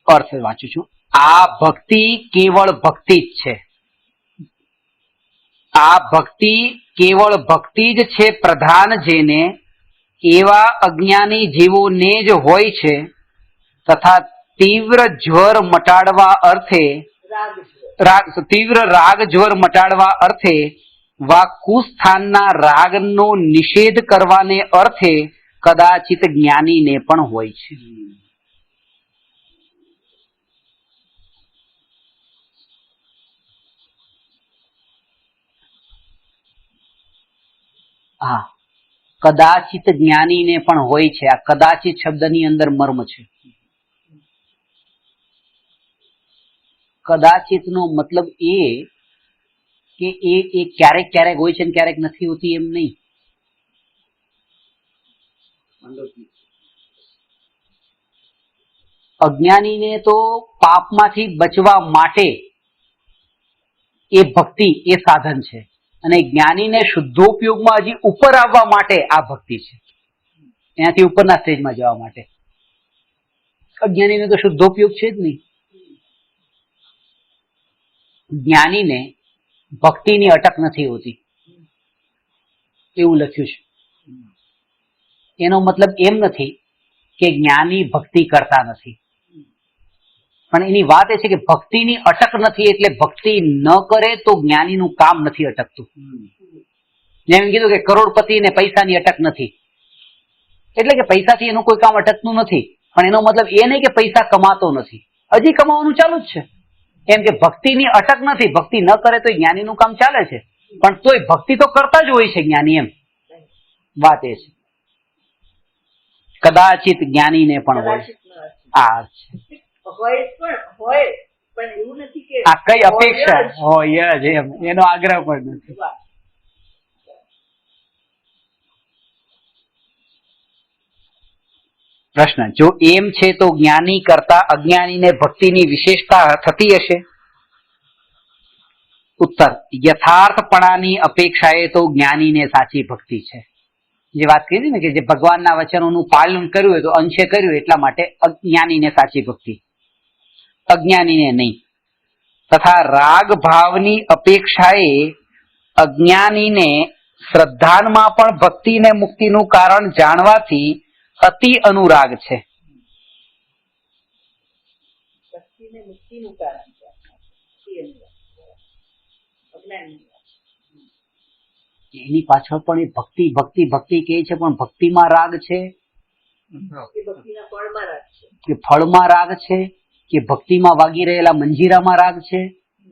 અર્થ વાંચું છું, આ ભક્તિ કેવળ ભક્તિ જ છે. આ ભક્તિ કેવળ ભક્તિ જ છે પ્રધાન, જેને એવા અજ્ઞાની જીવોને જ હોય છે, તથા તીવ્ર જ્વર મટાડવા અર્થે તીવ્ર રાગ જ્વર મટાડવા અર્થે વા કુસ્થાનના રાગનો નિષેધ કરવાને અર્થે કદાચિત જ્ઞાનીને પણ હોય છે. હા, કદાચિત જ્ઞાનીને પણ હોય છે. આ કદાચિત શબ્દની અંદર મર્મ છે. કદાચિત નો મતલબ એ કે એ ક્યારેક ક્યારેક હોય છે ને ક્યારેક નથી હોતી, એમ નહીં. અજ્ઞાનીને તો પાપમાંથી બચવા માટે એ ભક્તિ એ સાધન છે, અને જ્ઞાનીને શુદ્ધોપયોગમાં હજી ઉપર આવવા માટે આ ભક્તિ છે, એનાથી ઉપરના સ્ટેજમાં જવા માટે. અજ્ઞાનીને તો શુદ્ધોપયોગ છે જ નહીં. જ્ઞાનીને ભક્તિની અટક નથી હોતી એવું લખ્યું છે. એનો મતલબ એમ નથી કે જ્ઞાની ભક્તિ કરતા નથી, પણ એની વાત એ છે કે ભક્તિની અટક નથી, એટલે ભક્તિ ન કરે તો જ્ઞાનીનું કામ નથી અટકતું. જેમ કીધું કે કરોડપતિ ને પૈસાની અટક નથી, એટલે કે પૈસાથી એનું કોઈ કામ અટકતું નથી, પણ એનો મતલબ એ નહીં કે પૈસા કમાતો નથી, હજી કમાવાનું ચાલુ જ છે. એમ કે ભક્તિની અટક નથી, ભક્તિ ન કરે તો જ્ઞાનીનું કામ ચાલે છે, પણ તોય ભક્તિ તો કરતા જ હોય છે જ્ઞાની. એમ વાત એ છે. કદાચિત જ્ઞાનીને પણ હોય. આ હોય પણ એવું નથી કે આ કઈ અપેક્ષા હોય જ એમ, એનો આગ્રહ પણ નથી. પ્રશ્ન, જો એમ છે તો જ્ઞાની કરતા અજ્ઞાનીને ભક્તિની વિશેષતા થતી હશે? ઉત્તર, યથાર્થપણાની અપેક્ષાએ તો જ્ઞાનીને સાચી ભક્તિ છે. જે વાત કરી ને કે જે ભગવાનના વચનોનું પાલન કર્યું હોય તો અંશે કર્યું એટલા માટે અજ્ઞાનીને સાચી ભક્તિ, અજ્ઞાનીને નહીં. તથા રાગ ભાવની અપેક્ષાએ અજ્ઞાનીને શ્રદ્ધાનમાં પણ ભક્તિને મુક્તિનું કારણ જાણવાથી અતિ અનુરાગ છે. ભક્તિને મુક્તિનું કારણ છે. અજ્ઞાની એની પાછળ પણ એ ભક્તિ ભક્તિ ભક્તિ કહે છે, પણ ભક્તિમાં રાગ છે કે ભક્તિના ફળમાં રાખશે. કે ફળમાં રાગ છે કે ભક્તિમાં વાગી રહેલા મંજીરામાં રાગ છે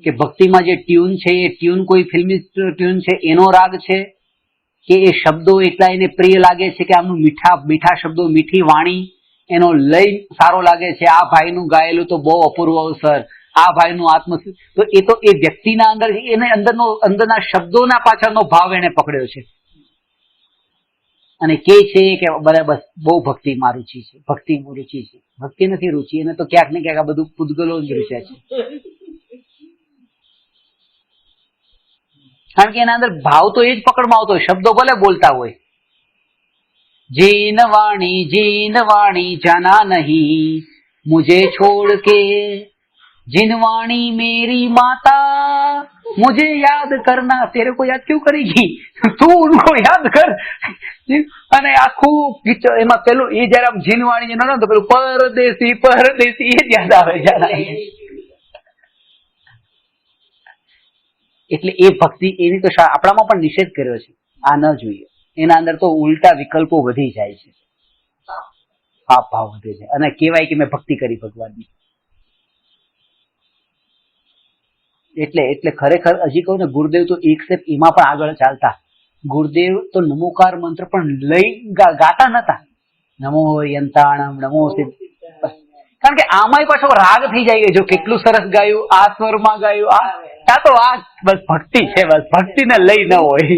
કે ભક્તિમાં જે ટ્યુન છે એ ટ્યુન કોઈ ફિલ્મી ટ્યુન છે એનો રાગ છે કે એ શબ્દો એટલા એને પ્રિય લાગે છે કે આમનું મીઠા શબ્દો, મીઠી વાણી એનો લય સારો લાગે છે. આ ભાઈનું ગાયેલું તો બહુ અપૂર્વ અવસર, આ ભાઈનું તો એ વ્યક્તિના અંદર એને અંદરના શબ્દોના પાછળનો ભાવ એને પકડ્યો છે અને કે છે કે બરાબર બહુ ભક્તિમાં રુચિ છે, ભક્તિમાં રુચિ છે. ભક્તિ નથી રુચિ, એને તો ક્યાંક ને ક્યાંક આ બધું પૂતગલો જ રૂચ્યા છે. કારણ કે એના અંદર ભાવ તો એ જ પકડમાં આવતો હોય, શબ્દો ભલે બોલતા હોય. જીન વાણી જાના નહીં મુझे छोड़ के, जिनवाणी मेरी माता मुझे याद करना. तेरे को याद क्यों करेगी, તું ઉनको યાદ કર. અને આખું પિક્ચર એમાં પેલું એ જયારે આમ જીનવાણી નો તો પેલું પરદેશી પરદેશી એ જ યાદ આવે જરા. એટલે એ ભક્તિ એની તો આપણામાં પણ નિષેધ કર્યો છે, આ ન જોઈએ. એના અંદર તો ઉલટા વિકલ્પો વધી જાય છે, પાપ ભાવ વધે છે અને કહેવાય કે મેં ભક્તિ કરી ભગવાનની. એટલે ખરેખર હજી કહું ને, ગુરુદેવ તો એક સ્ટેપ એમાં પણ આગળ ચાલતા. ગુરુદેવ તો નમોકાર મંત્ર પણ લઈ ગાતા નતા, નમો યંતાણમ નમો સિદ્ધ. કારણ કે આમાંય પાછો રાગ થઈ જાય, જો કેટલું સરસ ગાયું, આ સ્વરમાં ગાયું, આ તો આ બસ ભક્તિ છે, બસ ભક્તિને લઈ ન હોય.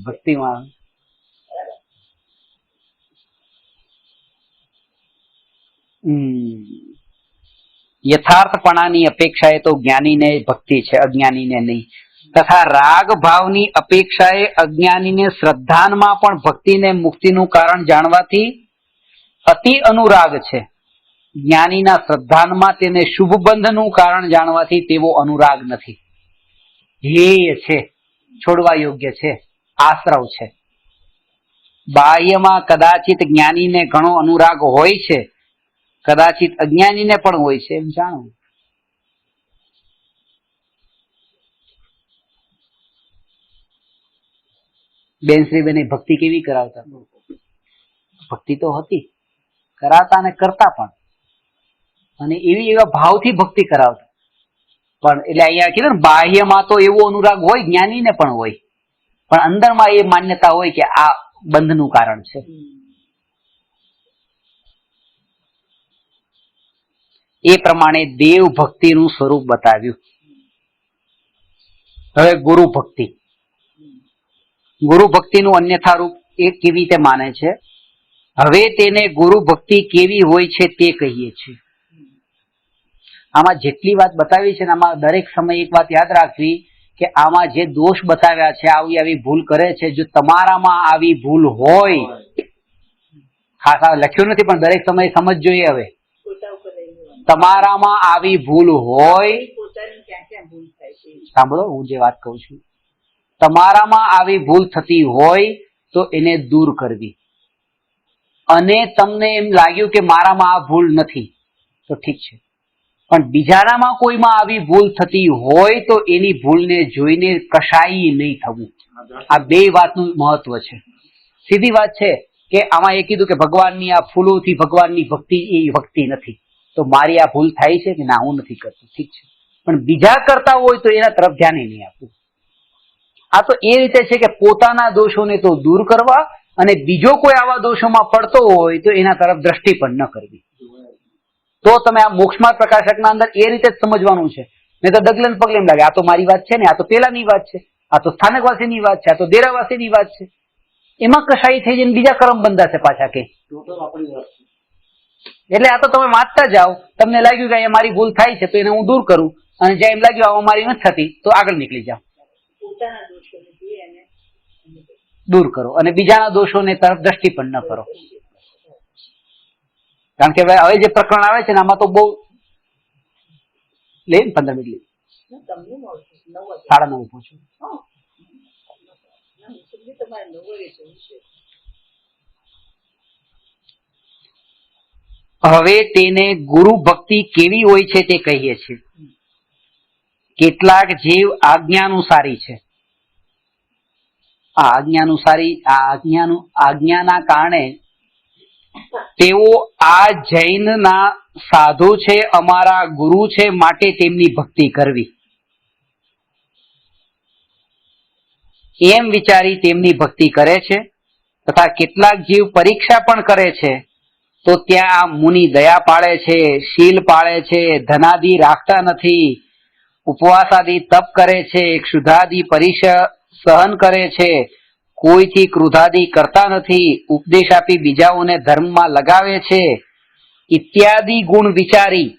ભક્તિમાં યથાર્થપણાની અપેક્ષાએ તો જ્ઞાનીને ભક્તિ છે, અજ્ઞાનીને નહીં. તથા રાગ ભાવની અપેક્ષાએ અજ્ઞાનીને શ્રદ્ધાનમાં પણ ભક્તિને મુક્તિનું કારણ જાણવાથી અતિ અનુરાગ છે. જ્ઞાનીના શ્રદ્ધાનમાં તેને શુભ બંધનું કારણ જાણવાથી તેવો અનુરાગ નથી. ધ્યેય છે, છોડવા યોગ્ય છે, આશ્રવ છે. બાહ્યમાં કદાચિત જ્ઞાનીને ઘણો અનુરાગ હોય છે, કદાચિત અજ્ઞાનીને પણ હોય છે, એમ જાણવું. બેન શ્રીબેન ભક્તિ કેવી કરાવતા? ભક્તિ તો હતી, કરાવતા અને કરતા પણ, અને એવા ભાવથી ભક્તિ કરાવતા. પણ એટલે અહીંયા કીધું ને, બાહ્યમાં તો એવો અનુરાગ હોય, જ્ઞાનીને પણ હોય, પણ અંદરમાં એ માન્યતા હોય કે આ બંધનું કારણ છે. એ પ્રમાણે દેવ ભક્તિનું સ્વરૂપ બતાવ્યું. હવે ગુરુ ભક્તિ, ગુરુ ભક્તિનું અન્યથા રૂપ એ કેવી રીતે માને છે? હવે તેને ગુરુ ભક્તિ કેવી હોય છે તે કહીએ છીએ. આમાં જેટલી વાત બતાવી છે ને, આમાં દરેક સમય એક વાત યાદ રાખવી કે આમાં જે દોષ બતાવ્યા છે, આવી ભૂલ કરે છે, જો તમારામાં આવી ભૂલ હોય, ખાસ લખ્યું નથી પણ દરેક સમયે સમજ જોઈએ. હવે તમારામાં આવી ભૂલ હોય, સાંભળો હું જે વાત કહું છું, તમારામાં આવી ભૂલ થતી હોય તો એને દૂર કરવી. અને તમને એમ લાગ્યું કે મારામાં આ ભૂલ નથી તો ઠીક છે, પણ બીજાનામાં કોઈમાં આવી ભૂલ થતી હોય તો એની ભૂલને જોઈને કશાઈ નહીં થવું. આ બે વાતનું મહત્વ છે. સીધી વાત છે કે આમાં એ કીધું કે ભગવાનની આ ફૂલોથી ભગવાનની ભક્તિ એ ભક્તિ નથી, તો મારી આ ભૂલ થાય છે કે ના, હું નથી કરતો, ઠીક છે, પણ બીજા કરતા હોય તો એના તરફ ધ્યાન નહીં આપવું. આ તો એ રીતે છે કે પોતાના દોષોને તો દૂર કરવા, અને બીજો કોઈ આવા દોષોમાં પડતો હોય તો એના તરફ દ્રષ્ટિ પણ ન કરવી. તો તમે આ મોક્ષમાર્ગ પ્રકાશકના અંદર એ રીતે જ સમજવાનું છે. નહીં તો ડગલે પગલે એમ લાગે આ તો મારી વાત છે ને, આ તો પેલાની વાત છે, આ તો સ્થાનકવાસીની વાત છે, આ તો દેરાવાસીની વાત છે. એમાં કશાઈ થઈ જઈને બીજા કર્મ બંધાશે પાછા કે. એટલે આ તો તમે વાંચતા જાઓ, તમને લાગ્યું કે અહીંયા મારી ભૂલ થાય છે તો એને હું દૂર કરું, અને જ્યાં એમ લાગ્યું આમાં મારી નથી થતી તો આગળ નીકળી જાઓ. દૂર કરો અને બીજાના દોષોને તરફ દ્રષ્ટિ પણ ન કરો. કારણ કે હવે જે પ્રકરણ આવે છે ને આમાં તો બહુ લે 15 મિનિટ લે. તમને મળશે 9 વાગે. 9:30 પહોંચું. હા. ના, સમજી તમારે 9 વાગે જવું છે. હવે તેને ગુરુ ભક્તિ કેવી હોય છે તે કહીએ છીએ. કેટલાક જીવ આજ્ઞાનુસારી છે. આ આજ્ઞાના કારણે તેઓ આ જૈનના સાધુ છે, અમારા ગુરુ છે, માટે તેમની ભક્તિ કરવી એમ વિચારી તેમની ભક્તિ કરે છે. તથા કેટલાક જીવ પરીક્ષા પણ કરે છે. તો ત્યાં મુનિ દયા પાળે છે, શીલ પાળે છે, ધનાદિ રાખતા નથી, ઉપવાસાદિ તપ કરે છે, ક્ષુધાદિ સહન કરે છે, કોઈથી ક્રોધાદિ કરતા નથી, ઉપદેશ આપી બીજાઓને ધર્મમાં લગાવે છે, ઇત્યાદિ ગુણ વિચારી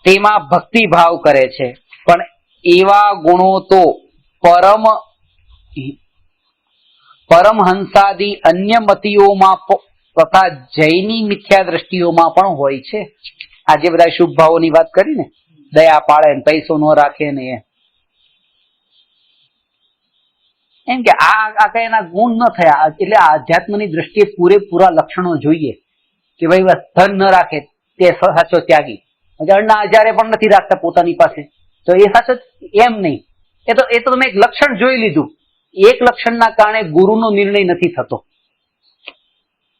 તેમાં ભક્તિ ભાવ કરે છે. પણ એવા ગુણો તો પરમહંસાદિ અન્ય મતીઓમાં તથા જૈની મિથ્યા દ્રષ્ટિઓમાં પણ હોય છે. આજે બધા શુભ ભાવોની વાત કરી ને, દયા પાળે ને પૈસો ન રાખે ને એમ કે આ કઈ એના ગુણ ન થયા. એટલે આધ્યાત્મની દ્રષ્ટિએ પૂરેપૂરા લક્ષણો જોઈએ કે ભાઈ ધન ન રાખે તે સાચો ત્યાગી, અણના હજારે પણ નથી રાખતા પોતાની પાસે તો એ સાચો એમ નહીં. એ તો તમે એક લક્ષણ જોઈ લીધું. એક લક્ષણના કારણે ગુરુનો નિર્ણય નથી થતો.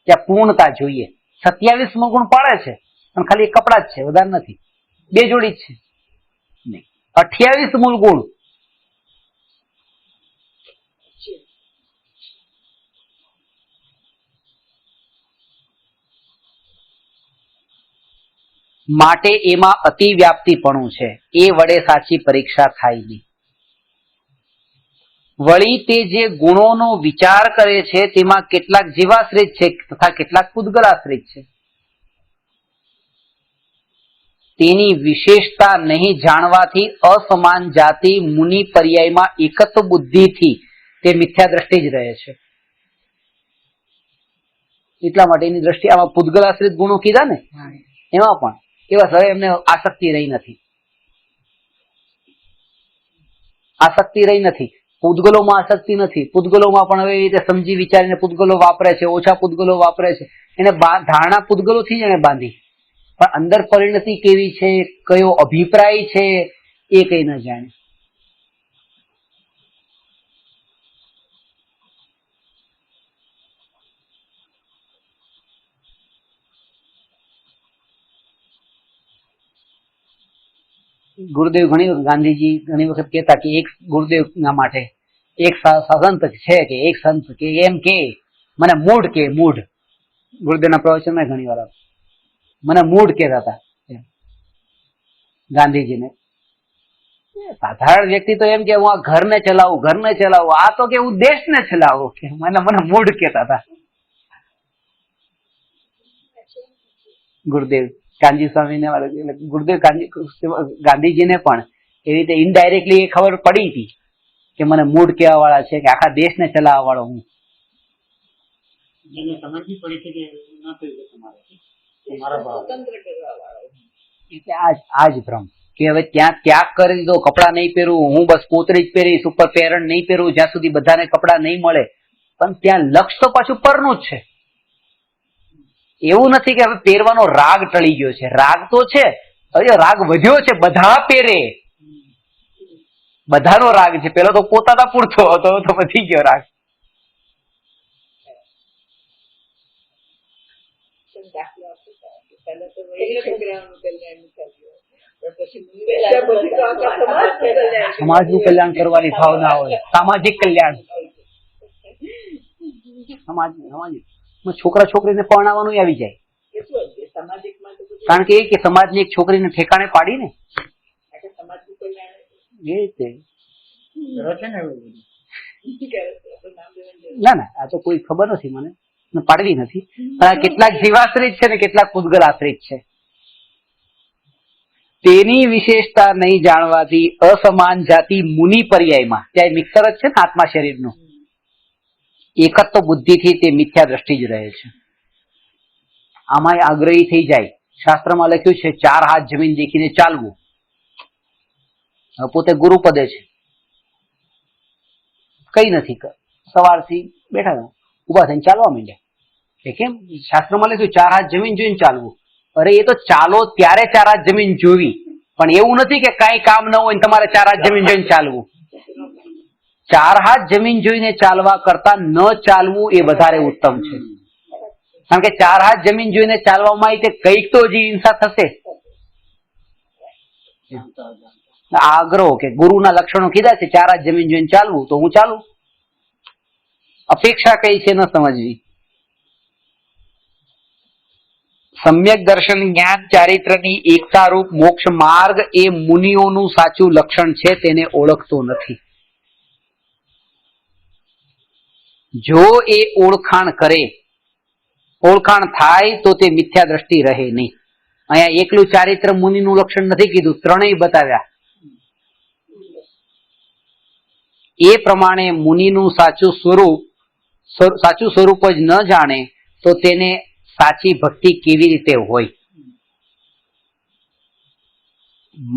ત્યાં પૂર્ણતા જોઈએ. 27મો ગુણ પાડે છે પણ ખાલી કપડા જ છે, વધારે નથી, 2 જોડી જ છે નહીં. 28 મૂળ ગુણ માટે એમાં અતિવ્યાપ્તિપણું છે. એ વડે સાચી પરીક્ષા થાય નહીં. વળી તે જે ગુણોનો વિચાર કરે છે તેમાં કેટલાક જીવાશ્રિત છે તથા કેટલાક પૂતગલાશ્રિત છે. તેની વિશેષતા નહીં જાણવાથી અસમાન જાતિ મુનિ પર્યાયમાં એકત્વ બુદ્ધિથી તે મિથ્યા દ્રષ્ટિ જ રહે છે. એટલા માટે એની દ્રષ્ટિ આમાં પૂતગલાશ્રિત ગુણો કીધા ને, એમાં પણ એવા હવે એમને આસક્તિ રહી નથી. પૂતગલોમાં આસક્તિ નથી. પૂતગલોમાં પણ હવે એ રીતે સમજી વિચારીને પૂતગલો વાપરે છે, ઓછા પૂતગલો વાપરે છે. એને ધારણા પૂતગલોથી જ એને બાંધી, પણ અંદર પરિણતિ કેવી છે, કયો અભિપ્રાય છે એ કઈ ન જાણે. ગુરુદેવ ગાંધીજી ઘણી વખત કહેતા કે એક ગુરુદેવ ના માટે એક સંત છે કે એક સંત કે એમ કે મને મૂઢ કે મૂઢ. ગુરુદેવના પ્રવચનમાં ઘણી વાર મને મૂઢ કહેતા હતા ગાંધીજીને. સાધારણ વ્યક્તિ તો એમ કે હું આ ઘરને ચલાવું, આ તો કે હું દેશને ચલાવું, કે મને મૂઢ કહેતા હતા ગુરુદેવ. કાનજી સ્વામીને ગુરુદેવ ગાંધીજીને પણ એ રીતે ઇનડાયરેક્ટલી એ ખબર પડી હતી કે મને મૂળ કહેવા વાળા છે, કે આખા દેશને ચલાવવા વાળો હું. સમજવી પડી છે કે સ્વતંત્ર કરવા વાળો. એટલે આ જ ભ્રમ કે હવે ત્યાં ત્યાગ કરી દીધો, કપડાં નહીં પહેરવું, હું બસ પોતરી જ પહેરીશ, ઉપર પેરણ નહીં પહેરવું જ્યાં સુધી બધાને કપડાં નહીં મળે. પણ ત્યાં લક્ષ તો પાછું પરનું જ છે. એવું નથી કે હવે પહેરવાનો રાગ ટળી ગયો છે. રાગ તો છે, હવે રાગ વધ્યો છે, બધા પહેરે, બધાનો રાગ છે. પેલો તો પોતાના પૂરતો હતો, તો વધી ગયો રાગ. સમાજનું કલ્યાણ કરવાની ભાવના હોય, સામાજિક કલ્યાણ. છોકરા છોકરીને પરણાવવાનું આવી જાય, કારણ કે સમાજની એક છોકરીને ઠેકાણે પાડી ને એ રીતે. ના આ તો કોઈ ખબર નથી, મને પાડવી નથી. પણ કેટલાક જીવાશ્રિત છે ને કેટલાક પૂતગલ આશ્રિત છે. તેની વિશેષતા નહીં જાણવાથી અસમાન જાતિ મુનિ પર્યાયમાં, ત્યાં મિક્સર જ છે ને આત્મા શરીરનું, એકત્વ બુદ્ધિથી તે મિથ્યા દ્રષ્ટિ જ રહે છે. આમાં આગ્રહી થઈ જાય. શાસ્ત્રમાં લખ્યું છે 4 હાથ જમીન દેખીને ચાલવું. પોતે ગુરુપદે છે, કઈ નથી, સવારથી બેઠા ઉભા થઈને ચાલવા માંડ્યા. કે કેમ? શાસ્ત્રમાં લખ્યું 4 હાથ જમીન જોઈને ચાલવું. અરે એ તો ચાલો ત્યારે 4 હાથ જમીન જોવી, પણ એવું નથી કે કઈ કામ ન હોય તમારે 4 હાથ જમીન જોઈને ચાલવું. 4 હાથ જમીન જોઈને ચાલવા કરતા ન ચાલવું એ વધારે ઉત્તમ છે. કારણ કે 4 હાથ જમીન જોઈને ચાલવામાં તે કઈક તો હજી હિંસા થશે. આગ્રહ કે ગુરુના લક્ષણો કીધા છે 4 હાથ જમીન જોઈને ચાલવું, તો હું ચાલું. અપેક્ષા કઈ છે ન સમજવી. સમ્યક દર્શન જ્ઞાન ચારિત્રની એકતા રૂપ મોક્ષ માર્ગ એ મુનિઓનું સાચું લક્ષણ છે, તેને ઓળખતો નથી. જો એ ઓળખાણ કરે, ઓળખાણ થાય તો તે મિથ્યા દ્રષ્ટિ રહે નહીં. અહીંયા એકલું ચારિત્ર મુનિનું લક્ષણ નથી કીધું, ત્રણેય બતાવ્યા. એ પ્રમાણે મુનિનું સાચું સ્વરૂપ જ ન જાણે તો તેને સાચી ભક્તિ કેવી રીતે હોય?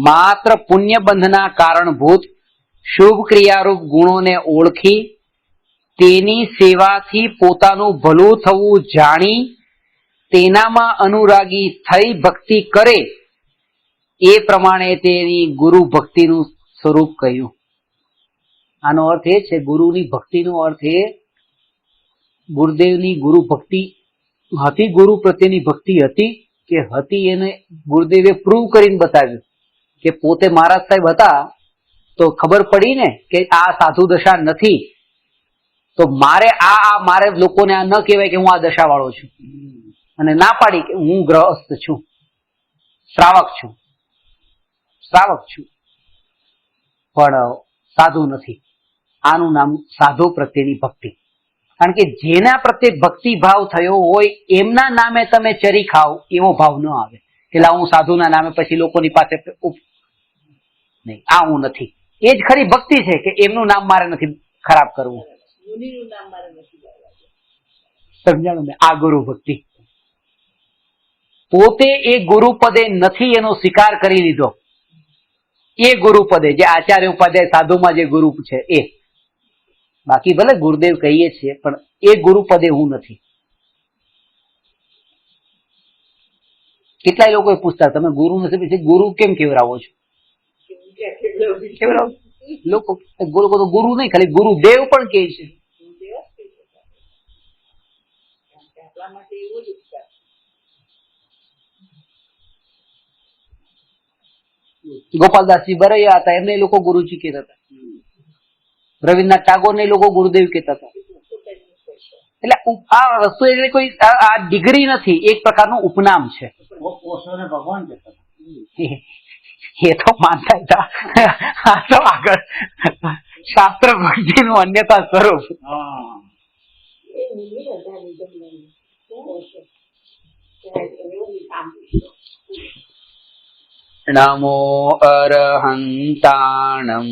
માત્ર પુણ્ય બંધના કારણભૂત શુભ ક્રિયારૂપ ગુણોને ઓળખી તેની સેવાથી પોતાનું ભલું થવું જાણી તેનામાં અનુરાગી થઈ ભક્તિ કરે, એ પ્રમાણે તેની ગુરુ ભક્તિનું સ્વરૂપ કહ્યું. આનો અર્થ એ છે, ગુરુની ભક્તિનો અર્થ એ ગુરુદેવની ગુરુ ભક્તિ હતી, ગુરુ પ્રત્યેની ભક્તિ હતી કે હતી એને ગુરુદેવે પ્રૂવ કરીને બતાવ્યું કે પોતે મહારાજ સાહેબ હતા તો ખબર પડી ને કે આ સાધુ દશા નથી, તો મારે લોકોને આ ન કહેવાય કે હું આ દશા વાળો છું, અને ના પાડી કે હું ગ્રહસ્થ છું, શ્રાવક છું, પણ સાધુ નથી. આનું નામ સાધુ પ્રત્યેની ભક્તિ. કારણ કે જેના પ્રત્યે ભક્તિ ભાવ થયો હોય એમના નામે તમે ચરી ખાઓ એવો ભાવ ન આવે કે હું સાધુના નામે પછી લોકોની પાસે નહીં, આ હું નથી. એ જ ખરી ભક્તિ છે કે એમનું નામ મારે નથી ખરાબ કરવું. મુનિનું નામ મારે નથી લેવાનું. સમજાણું ને? આ ગુરુ ભક્તિ. પોતે એ ગુરુપદે નથી એનો સ્વીકાર કરી લીધો. એ ગુરુપદે જે આચાર્ય ઉપાધ્યાય સાધુમાં જે ગુરુ છે એ, બાકી ભલે ગુરુદેવ કહીએ છીએ પણ એ ગુરુપદે હું નથી. કેટલાય લોકો પૂછતા તમે ગુરુ નથી પછી ગુરુ કેમ કેવરાવો છો? લોકો તો ગુરુ નહીં, ખાલી ગુરુદેવ પણ કહે છે. આપણા માટે એવું જ ઉપકાર. ગોપાલદાસજી બરૈયા હતા, એમને લોકો ગુરુજી કહેતા હતા. રવિન્દ્રનાથ ટાગોરને લોકો ગુરુદેવ કહેતા હતા. એટલે આ વસ્તુ એટલે કોઈ આ ડિગ્રી નથી, એક પ્રકારનું ઉપનામ છે. ભગવાન કહેતા એ તો માનતા હતા. આ તો આગળ શાસ્ત્ર ભક્તિનું અન્યતા સ્વરૂપ. નમો અરહંતાણમ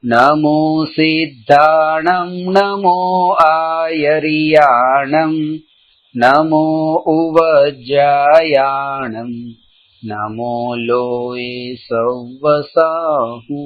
નમો સિદ્ધાણમ નમો આયરિયાણમ નમો ઉવજ્જાયાણમ નમો લોય સવસાહુ.